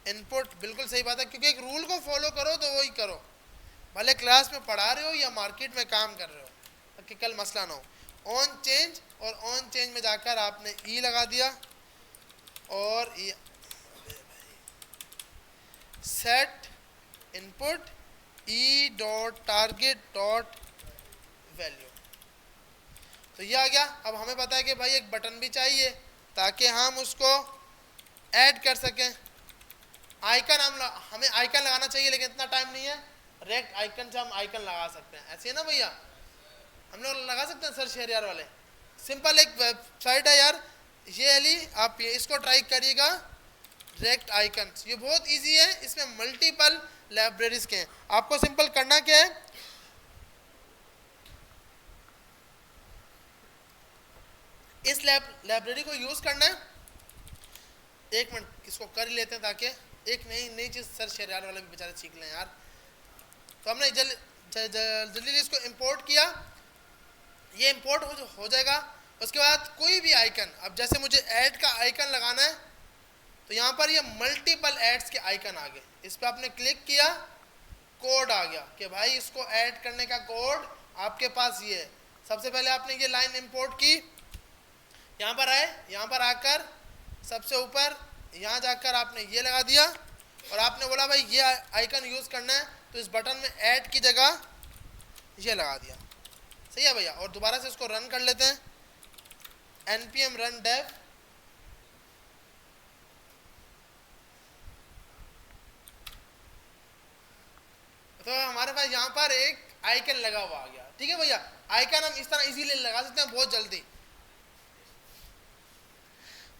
Speaker 1: इनपुट बिल्कुल सही बात है, क्योंकि एक रूल को फॉलो करो तो वही करो, भले क्लास में पढ़ा रहे हो या मार्केट में काम कर रहे हो, ताकि कल मसला ना हो। ऑन चेंज, और ऑन चेंज में जाकर आपने ई लगा दिया, और set input E dot target dot value, तो ये आ गया। अब हमें पता है कि भाई एक बटन भी चाहिए ताकि हम उसको ऐड कर सकें। आइकन हमें आइकन लगाना चाहिए, लेकिन इतना टाइम नहीं है, रेक्ट आइकन से हम आइकन लगा सकते हैं, ऐसे है ना भैया, हम लोग लगा सकते हैं सर शेयर वाले। सिंपल एक वेबसाइट है यार, ये वाली, आप इसको ट्राई करिएगा, रेक्ट आइकन, ये बहुत इजी है, इसमें मल्टीपल लाइब्रेरीज के हैं। आपको सिंपल करना क्या है, इस लाइब्रेरी को यूज करना है। एक मिनट इसको कर लेते हैं ताकि एक नई चीज सर शेरियार वाले भी बेचारे सीख लें यार। तो हमने जल्दी इसको इंपोर्ट किया, ये इंपोर्ट हो जाएगा। उसके बाद कोई भी आइकन, अब जैसे मुझे ऐड का आइकन लगाना है, तो यहाँ पर ये मल्टीपल एड्स के आइकन आ गए, इस पर आपने क्लिक किया, कोड आ गया कि भाई इसको ऐड करने का कोड आपके पास ये है। सबसे पहले आपने ये लाइन इंपोर्ट की, यहाँ पर आए, यहाँ पर आकर सबसे ऊपर यहाँ जाकर आपने ये लगा दिया, और आपने बोला भाई ये आइकन यूज़ करना है, तो इस बटन में ऐड की जगह ये लगा दिया। सही है भैया, और दोबारा से इसको रन कर लेते हैं, npm run dev, तो हमारे पास यहाँ पर एक आइकन लगा हुआ आ गया। ठीक है भैया, आइकन हम इस तरह इजीली लगा सकते हैं बहुत जल्दी।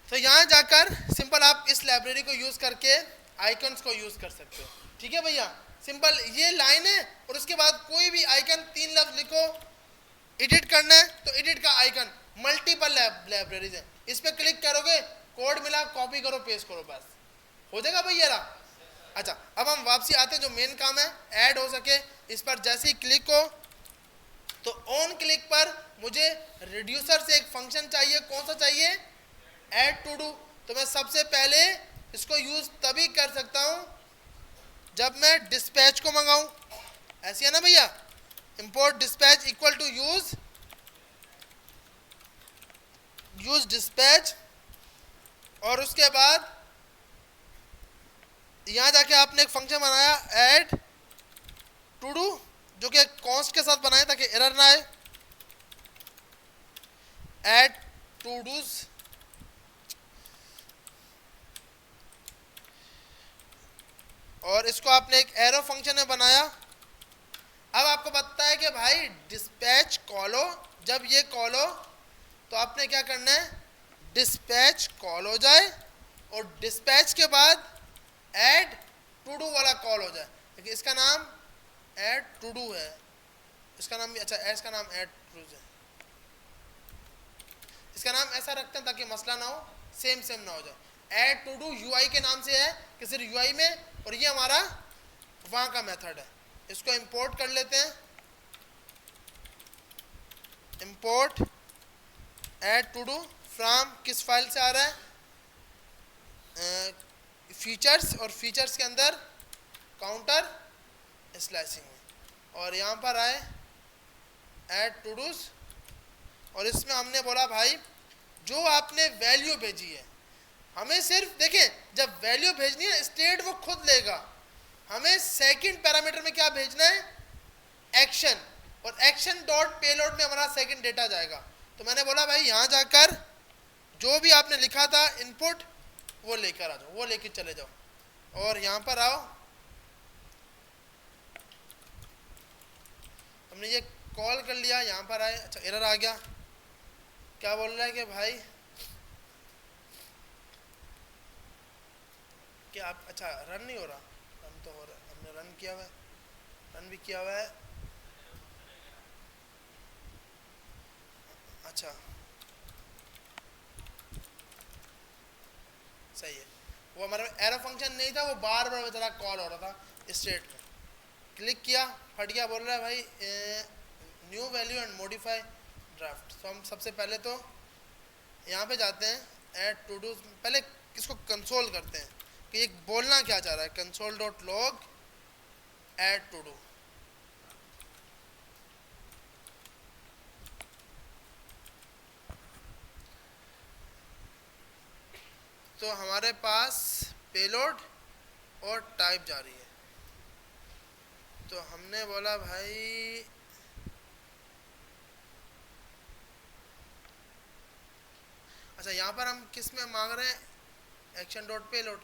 Speaker 1: तो यहाँ जाकर सिंपल आप इस लाइब्रेरी को यूज करके आइकन्स को यूज कर सकते हो। ठीक है भैया, सिंपल ये लाइन है, और उसके बाद कोई भी आइकन 3 लफ्ज लिखो, एडिट करना है तो एडिट का आइकन, मल्टीपल लाइब्रेरीज है, इस पर क्लिक करोगे, कोड मिला, कॉपी करो, पेस्ट करो, बस हो जाएगा भैया। अच्छा, अब हम वापसी आते हैं जो मेन काम है, ऐड हो सके, इस पर जैसे ही क्लिक हो तो ऑन क्लिक पर मुझे रिड्यूसर से एक फंक्शन चाहिए, कौन सा चाहिए, ऐड टू डू। तो मैं सबसे पहले इसको यूज तभी कर सकता हूं जब मैं डिस्पैच को मंगाऊं, ऐसी है ना भैया, import dispatch equal to use dispatch, और उसके बाद यहां जाके आपने एक फंक्शन बनाया ऐड टू डू, जो कि कॉन्स्ट के साथ बनाए ताकि एरर ना आए, ऐड टू डूज, और इसको आपने एक एरो फंक्शन में बनाया। अब आपको पता है कि भाई डिस्पैच कॉल हो, जब ये कॉल हो तो आपने क्या करना है, डिस्पैच कॉल हो जाए और डिस्पैच के बाद ऐड टू डू वाला कॉल हो जाए। लेकिन इसका नाम ऐड टू डू है, इसका नाम भी अच्छा, इसका नाम ऐड टू डू है, इसका नाम ऐसा रखते हैं ताकि मसला ना हो, सेम ना हो जाए। ऐड टू डू यूआई के नाम से है कि सिर्फ यूआई में, और ये हमारा वहां का मेथड है। इसको इंपोर्ट कर लेते हैं, import add todo from, किस फाइल से आ रहा है, फीचर्स, और फीचर्स के अंदर काउंटर स्लाइसिंग में, और यहाँ पर आए ऐड टू डूज, और इसमें हमने बोला भाई जो आपने वैल्यू भेजी है, हमें सिर्फ देखें जब वैल्यू भेजनी है स्टेट वो खुद लेगा, हमें सेकंड पैरामीटर में क्या भेजना है, एक्शन, और एक्शन डॉट पेलोड में हमारा सेकंड डेटा जाएगा। तो मैंने बोला भाई यहाँ जाकर जो भी आपने लिखा था इनपुट वो लेकर आ जाओ, वो लेकर चले जाओ। और यहाँ पर आओ, हमने ये कॉल कर लिया, यहाँ पर आए, अच्छा एरर आ गया, क्या बोल रहा है कि भाई क्या आप, अच्छा रन नहीं हो रहा, रन तो हो रहा है, हमने रन किया हुआ है, रन भी किया हुआ है, अच्छा सही है। वो हमारे एरर फंक्शन नहीं था, वो बार बार बेचारा कॉल हो रहा था स्टेट में, क्लिक किया फट गया, बोल रहा है भाई new value and modify draft. तो हम सबसे पहले तो यहाँ पे जाते हैं, ऐड टू डू, पहले इसको कंसोल करते हैं कि ये बोलना क्या चाह रहा है, console dot log add todo. तो हमारे पास पेलोड और टाइप जा रही है, तो हमने बोला भाई अच्छा यहाँ पर हम किस में मांग रहे हैं, एक्शन डॉट पेलोड,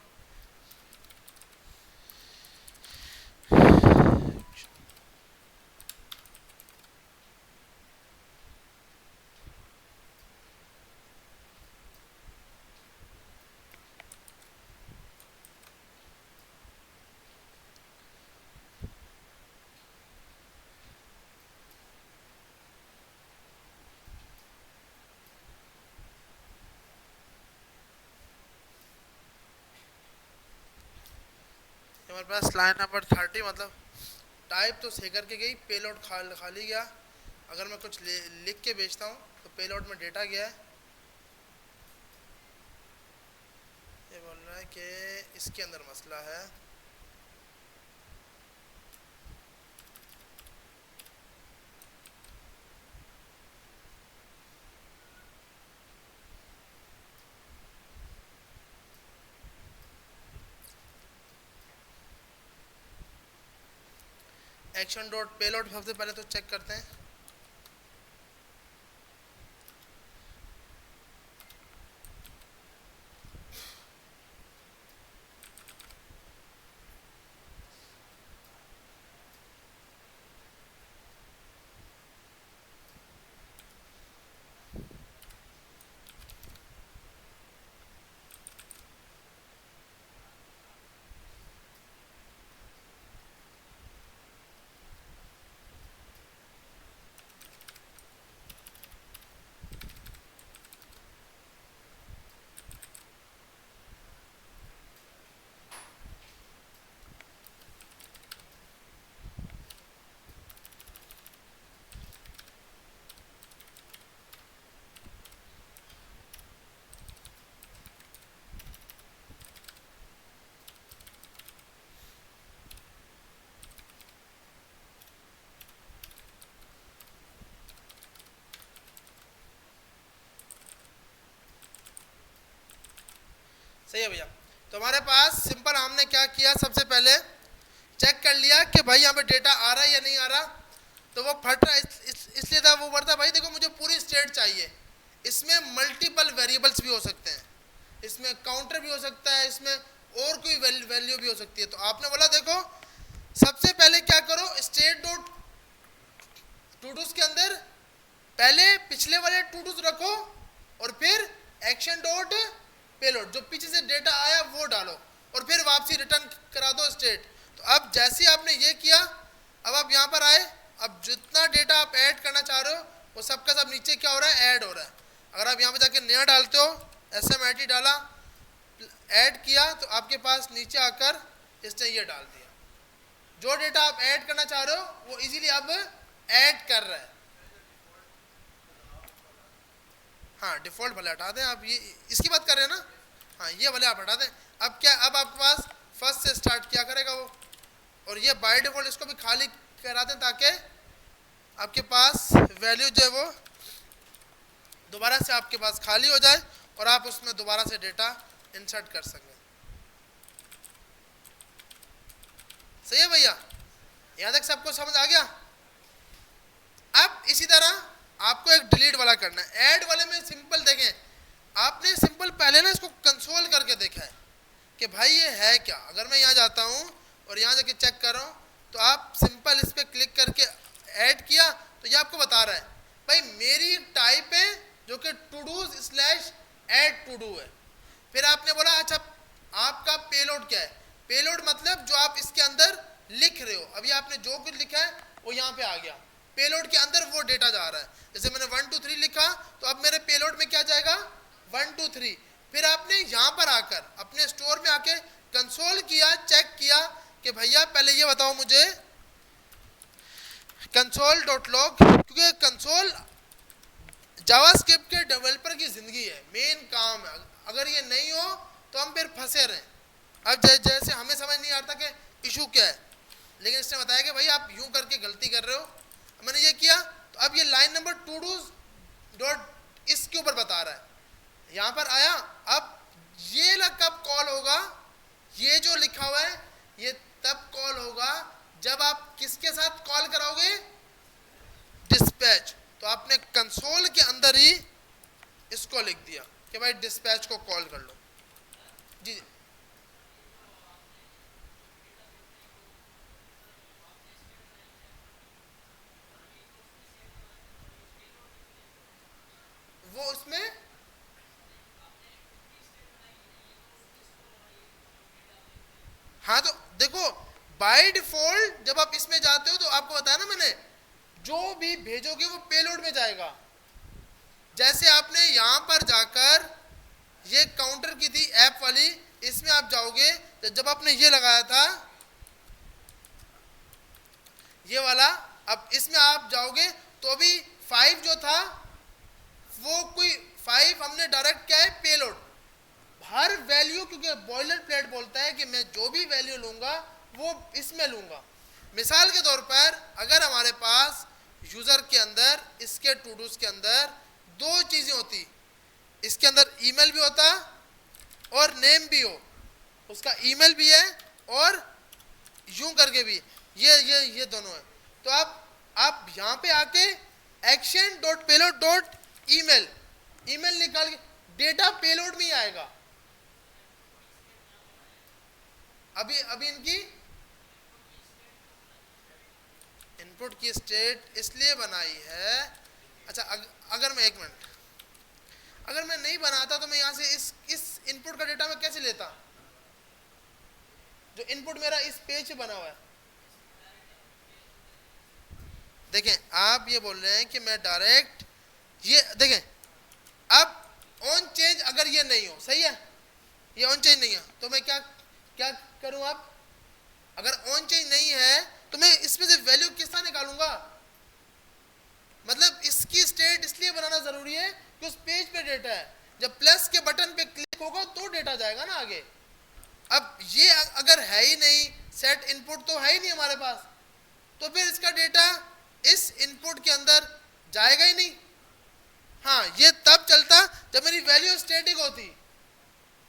Speaker 1: हमारे पास लाइन नंबर 30, मतलब टाइप तो सही करके गई, पेलोड खाली गया। अगर मैं कुछ लिख के भेजता हूँ तो पेलोड में डेटा गया है, ये बोल रहा है कि इसके अंदर मसला है। एक्शन डॉट पेलोड सबसे पहले तो चेक करते हैं, सही है भैया। तो हमारे पास सिंपल हमने क्या किया, सबसे पहले चेक कर लिया कि भाई यहाँ पे डेटा आ रहा है या नहीं आ रहा, तो वो फट रहा है इसलिए था, वो बढ़ता भाई देखो मुझे पूरी स्टेट चाहिए, इसमें मल्टीपल वेरिएबल्स भी हो सकते हैं, इसमें काउंटर भी हो सकता है, इसमें और कोई वैल्यू भी हो सकती है। तो आपने बोला देखो सबसे पहले क्या करो, स्टेट डॉट टूडूज के अंदर पहले पिछले वाले टूडूज रखो और फिर एक्शन डॉट पेलोड, जो पीछे से डेटा आया वो डालो और फिर वापसी रिटर्न करा दो स्टेट। तो अब जैसे आपने ये किया, अब आप यहाँ पर आए, अब जितना डेटा आप ऐड करना चाह रहे हो वो सबका सब नीचे क्या हो रहा है, ऐड हो रहा है। अगर आप यहाँ पे जाके नया डालते हो, SMIT डाला, ऐड किया, तो आपके पास नीचे आकर इसने ये डाल दिया, जो डेटा आप ऐड करना चाह रहे हो वो इजीली अब ऐड कर रहा है। हाँ डिफ़ॉल्ट भले हटा दें आप, ये इसकी बात कर रहे हैं ना, हाँ ये भले आप हटा दें। अब क्या, अब आपके पास फर्स्ट से स्टार्ट किया करेगा वो, और ये बाय डिफ़ॉल्ट इसको भी खाली करा दें ताकि आपके पास वैल्यू जो है वो दोबारा से आपके पास खाली हो जाए और आप उसमें दोबारा से डेटा इंसर्ट कर सकें। सही है भैया, यहां तक सबको समझ आ गया। अब इसी तरह आपको एक डिलीट वाला करना है। ऐड वाले में सिंपल देखें, आपने सिंपल पहले ना इसको कंसोल करके देखा है कि भाई ये है क्या। अगर मैं यहाँ जाता हूँ और यहाँ जाके चेक कर रहा हूँ, तो आप सिंपल इस पर क्लिक करके ऐड किया तो ये आपको बता रहा है भाई मेरी टाइप है जो कि todo slash add todo है। फिर आपने बोला अच्छा आपका पेलोड क्या है। पेलोड मतलब जो आप इसके अंदर लिख रहे हो, अभी आपने जो कुछ लिखा है वो यहाँ पे आ गया, पेलोड के अंदर वो डेटा जा रहा है। जैसे मैंने 1 2 3 लिखा तो अब मेरे पेलोड में क्या जाएगा 1 2 3। फिर आपने यहाँ पर आकर अपने स्टोर में आके कंसोल किया, चेक किया कि भैया पहले ये बताओ मुझे कंसोल डॉट लॉग, क्योंकि कंसोल जावास्क्रिप्ट के डेवलपर की जिंदगी है, मेन काम है। अगर ये नहीं हो तो हम फिर फंसे रहे। अब जैसे हमें समझ नहीं आता कि इशू क्या है, लेकिन इसने बताया कि भाई आप यूं करके गलती कर रहे हो। मैंने ये किया तो अब ये line number two do dot इसके ऊपर बता रहा है, यहां पर आया। अब ये कब कॉल होगा, ये जो लिखा हुआ है ये तब कॉल होगा जब आप किसके साथ कॉल कराओगे, डिस्पैच। तो आपने कंसोल के अंदर ही इसको लिख दिया कि भाई डिस्पैच को कॉल कर लो। जी वो उसमें हाँ, तो देखो बाय डिफॉल्ट जब आप इसमें जाते हो तो आपको बताया ना मैंने, जो भी भेजोगे वो पेलोड में जाएगा। जैसे आपने यहां पर जाकर ये काउंटर की थी ऐप वाली, इसमें आप जाओगे तो जब आपने ये लगाया था ये वाला, अब इसमें आप जाओगे तो अभी 5 जो था वो कोई 5 हमने डायरेक्ट क्या है पेलोड, हर वैल्यू, क्योंकि बॉयलर प्लेट बोलता है कि मैं जो भी वैल्यू लूंगा वो इसमें लूंगा। मिसाल के तौर पर अगर हमारे पास यूजर के अंदर इसके टू डूज के अंदर दो चीजें होती, इसके अंदर ईमेल भी होता और नेम भी हो, उसका ईमेल भी है और यूं करके भी ये दोनों है। तो आप यहां पे आके action dot payload dot email, email निकाल के डेटा पेलोड में ही आएगा। अभी इनकी इनपुट की स्टेट इसलिए बनाई है। अच्छा अगर मैं 1 मिनट, अगर मैं नहीं बनाता तो मैं यहां से इस इनपुट का डेटा मैं कैसे लेता, जो इनपुट मेरा इस पेज पे बना हुआ है। देखें आप ये बोल रहे हैं कि मैं डायरेक्ट ये देखें, अब ऑन चेंज अगर ये नहीं हो, सही है, ये ऑन चेंज नहीं है तो मैं क्या क्या करूं। अब अगर ऑन चेंज नहीं है तो मैं इसमें से वैल्यू किस तरह निकालूंगा। मतलब इसकी स्टेट इसलिए बनाना जरूरी है कि उस पेज पे डेटा है, जब प्लस के बटन पे क्लिक होगा तो डेटा जाएगा ना आगे। अब ये अगर है ही नहीं, सेट इनपुट तो है ही नहीं हमारे पास, तो फिर इसका डेटा इस इनपुट के अंदर जाएगा ही नहीं। हाँ ये तब चलता जब मेरी वैल्यू स्टैटिक होती।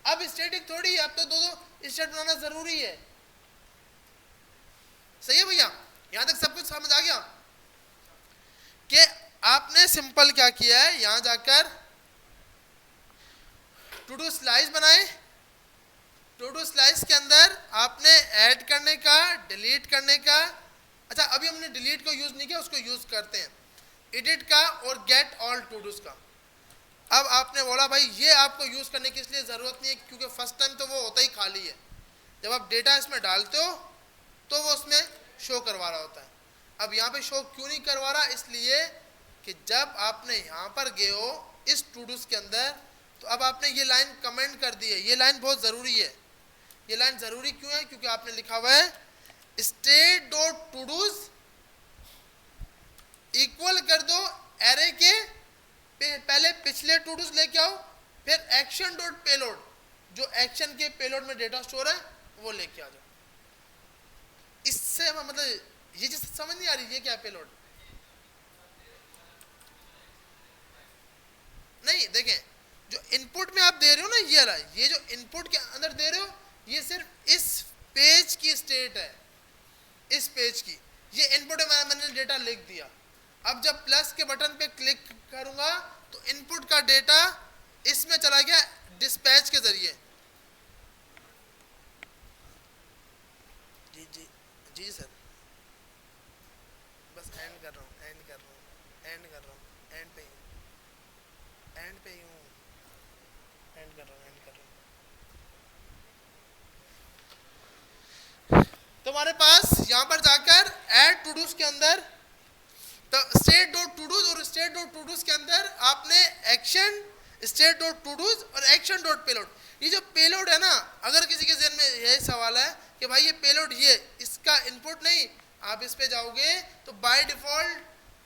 Speaker 1: अब स्टैटिक थोड़ी, अब तो दो स्टेट बनाना जरूरी है। सही है भैया, यहां तक सब कुछ समझ आ गया कि आपने सिंपल क्या किया है, यहां जाकर टू डू स्लाइस बनाए। टू डू स्लाइस के अंदर आपने ऐड करने का, डिलीट करने का, अच्छा अभी हमने डिलीट को यूज नहीं किया, उसको यूज करते हैं, एडिट का और गेट ऑल टू डूज का। अब आपने बोला भाई ये आपको यूज करने की इसलिए जरूरत नहीं है क्योंकि फर्स्ट टाइम तो वो होता ही खाली है, जब आप डेटा इसमें डालते हो तो वो उसमें शो करवा रहा होता है। अब यहाँ पे शो क्यों नहीं करवा रहा, इसलिए कि जब आपने यहाँ पर गए हो इस टू डूज के अंदर तो अब आपने ये लाइन कमेंट कर दी है। ये लाइन बहुत ज़रूरी है। ये लाइन ज़रूरी क्यों है, क्योंकि आपने लिखा हुआ है state dot todos equal कर दो एरे के पहले पिछले टू डूज लेके आओ, फिर एक्शन डॉट पेलोड, जो एक्शन के पेलोड में डेटा स्टोर है वो लेके आ जाओ। इससे मतलब ये चीज समझ नहीं आ रही, ये क्या पेलोड नहीं। देखें जो इनपुट में आप दे रहे हो ना, ये वाला, ये जो इनपुट के अंदर दे रहे हो ये सिर्फ इस पेज की स्टेट है। इस पेज की, ये इनपुट है, मैंने डेटा लिख दिया। अब जब प्लस के बटन पे क्लिक करूंगा तो इनपुट का डेटा इसमें चला गया डिस्पैच के जरिए। जी जी जी सर, बस एंड कर रहा हूँ, एंड कर रहा हूँ, एंड कर रहा हूँ, एंड पे हूँ, एंड पे ही हूँ, एंड कर रहा हूँ, एंड कर रहा हूँ। तुम्हारे पास यहाँ पर जाकर ऐड टू डूज के अंदर, तो स्टेट डॉट टू डूज और स्टेट डॉट टू डूज के अंदर आपने action state dot todos और एक्शन डॉट पेलोड, ये जो पेलोड है ना, अगर किसी के जहन में यही सवाल है कि भाई ये पेलोड, ये इसका इनपुट नहीं, आप इस पे जाओगे तो by default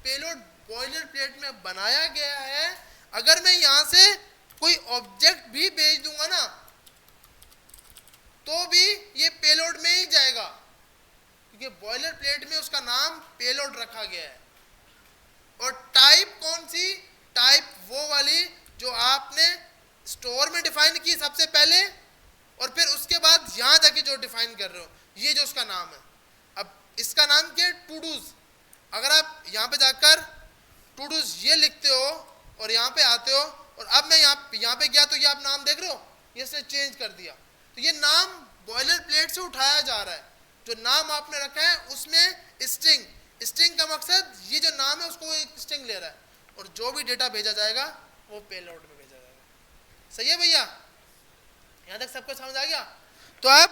Speaker 1: payload boiler plate में बनाया गया है। अगर मैं यहाँ से कोई ऑब्जेक्ट भी भेज दूंगा ना तो भी ये पेलोड में ही जाएगा, क्योंकि बॉयलर प्लेट में उसका नाम पेलोड रखा गया है। और टाइप कौन सी, टाइप वो वाली जो आपने स्टोर में डिफाइन की सबसे पहले, और फिर उसके बाद यहां जाके जो डिफाइन कर रहे हो, ये जो उसका नाम है। अब इसका नाम क्या है, टू डूज। अगर आप यहां पे जाकर टू डूज ये लिखते हो और यहां पे आते हो, और अब मैं यहां पे गया तो ये आप नाम देख रहे हो, ये इसने चेंज कर दिया, तो ये नाम बॉयलर प्लेट से उठाया जा रहा है। जो नाम आपने रखा है उसमें स्ट्रिंग, स्ट्रिंग का मकसद ये जो नाम है उसको एक स्ट्रिंग ले रहा है, और जो भी डेटा भेजा जाएगा वो पेलोड में भेजा जाएगा। सही है भैया, यहां तक सबको समझ आ गया? तो अब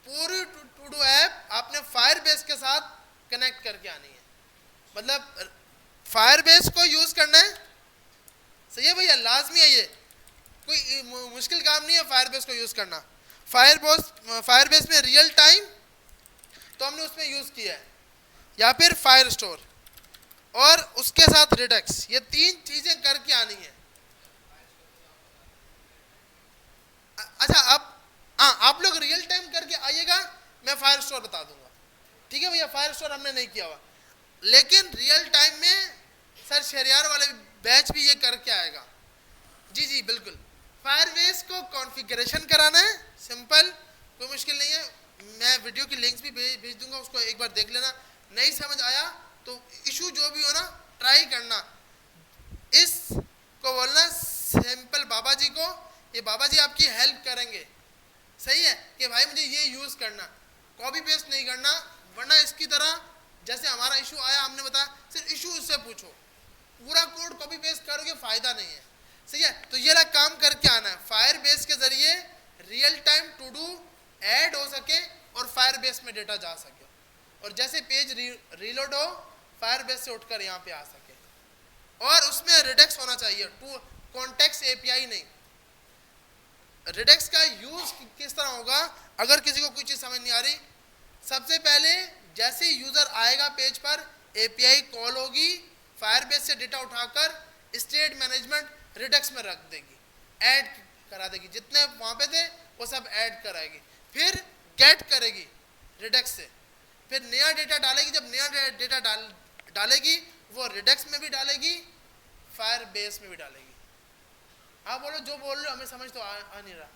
Speaker 1: पूरी टू डू ऐप आपने फायरबेस के साथ कनेक्ट करके आनी है, मतलब फायरबेस को यूज करना है। सही है भैया, लाजमी है, ये कोई मुश्किल काम नहीं है फायरबेस को यूज करना। फायरबेस में रियल टाइम तो हमने उसमें यूज किया है, या फिर फायर स्टोर और उसके साथ रिडक्स, ये तीन चीजें करके आनी है। अच्छा, अब आप लोग रियल टाइम करके आइएगा, मैं फायर स्टोर बता दूंगा। ठीक है भैया, फायर स्टोर हमने नहीं किया हुआ, लेकिन रियल टाइम में सर शहरियार वाले बैच भी ये करके आएगा। जी जी बिल्कुल, फायरबेस को कॉन्फ़िगरेशन कराना है, सिंपल, कोई मुश्किल नहीं है। मैं वीडियो की लिंक्स भी भेज दूंगा, उसको एक बार देख लेना। नहीं समझ आया तो इशू जो भी हो ना, ट्राई करना, इसको बोलना सिंपल बाबा जी को, ये बाबा जी आपकी हेल्प करेंगे। सही है कि भाई मुझे ये यूज करना, कॉपी पेस्ट नहीं करना, वरना इसकी तरह जैसे हमारा इशू आया हमने बताया, सिर्फ इशू उससे पूछो, पूरा कोड कॉपी पेस्ट करोगे फायदा नहीं है। सही है, तो ये रहा काम करके आना है, फायरबेस के जरिए real time todo add हो सके और फायरबेस में डेटा जा सके, और जैसे पेज रीलोड हो फायरबेस से उठकर यहाँ पे आ सके, और उसमें रिडक्स होना चाहिए, टू कॉन्टेक्स्ट एपीआई नहीं। रिडक्स का यूज किस तरह होगा, अगर किसी को कोई चीज समझ नहीं आ रही, सबसे पहले जैसे यूजर आएगा पेज पर, एपीआई कॉल होगी, फायरबेस से डेटा उठाकर स्टेट मैनेजमेंट रिडक्स में रख देगी, ऐड करा देगी, जितने वहां पे थे वो सब ऐड कराएगी, फिर गेट करेगी रिडक्स से, फिर नया डेटा डालेगी। जब नया डेटा डालेगी वो रिडक्स में भी डालेगी, फायरबेस में भी डालेगी। आप बोलो जो बोल रहे हो हमें समझ तो आ नहीं रहा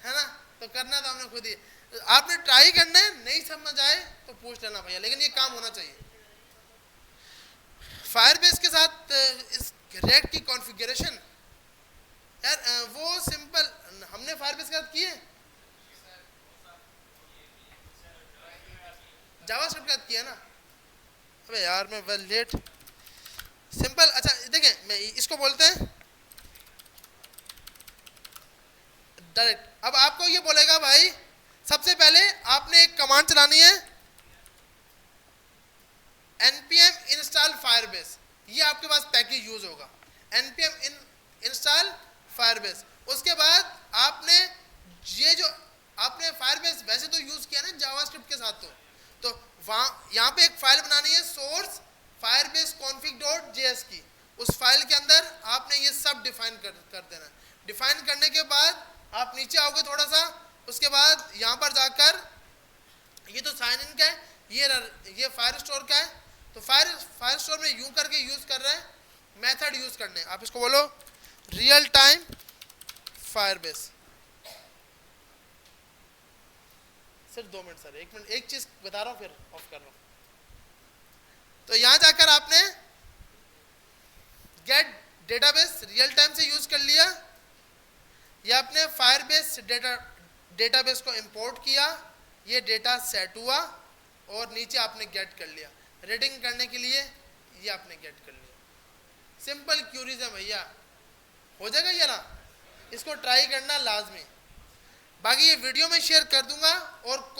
Speaker 1: है ना, तो करना तो हमने खुद ही, आपने ट्राई करना है, नहीं समझ आए तो पूछ लेना भैया, लेकिन ये काम होना चाहिए। फायरबेस के साथ इस रेड की कॉन्फ़िगरेशन यार वो सिंपल हमने फायरबेस के साथ किए, जावास्क्रिप्ट के साथ किया ना। अबे यार मैं वेल लेट, सिंपल। अच्छा देखें, मैं इसको बोलते हैं डायरेक्ट। अब आपको ये बोलेगा भाई सबसे पहले आपने एक कमांड चलानी है, npm install firebase, ये आपके पास पैकेज यूज होगा, npm install firebase। उसके बाद आपने ये जो आपने फायरबेस वैसे तो यूज किया ना जावास्क्रिप्ट के साथ, तो वहां यहाँ पे एक फाइल बनानी है सोर्स firebase config.js की, उस फाइल के अंदर आपने ये सब डिफाइन कर देना। डिफाइन करने के बाद आप नीचे आओगे थोड़ा सा, उसके बाद यहाँ पर जाकर ये तो साइन इन का है, ये फायर स्टोर का है, तो फायर स्टोर में यूं करके यूज कर रहे हैं, मेथड यूज करने, आप इसको बोलो रियल टाइम फायरबेस। सिर्फ 2 मिनट सर, 1 मिनट, एक चीज बता रहा हूँ फिर ऑफ कर रहा हूँ। तो यहां जाकर आपने गेट डेटाबेस रियल टाइम से यूज कर लिया, या आपने फायरबेस डेटाबेस को इंपोर्ट किया, ये डेटा सेट हुआ और नीचे आपने गेट कर लिया। रीडिंग करने के लिए ये आपने गेट कर लिया। सिंपल क्यूरीज है भैया, हो जाएगा ये ना, इसको ट्राई करना लाजमी। बाकी ये वीडियो में शेयर कर दूंगा और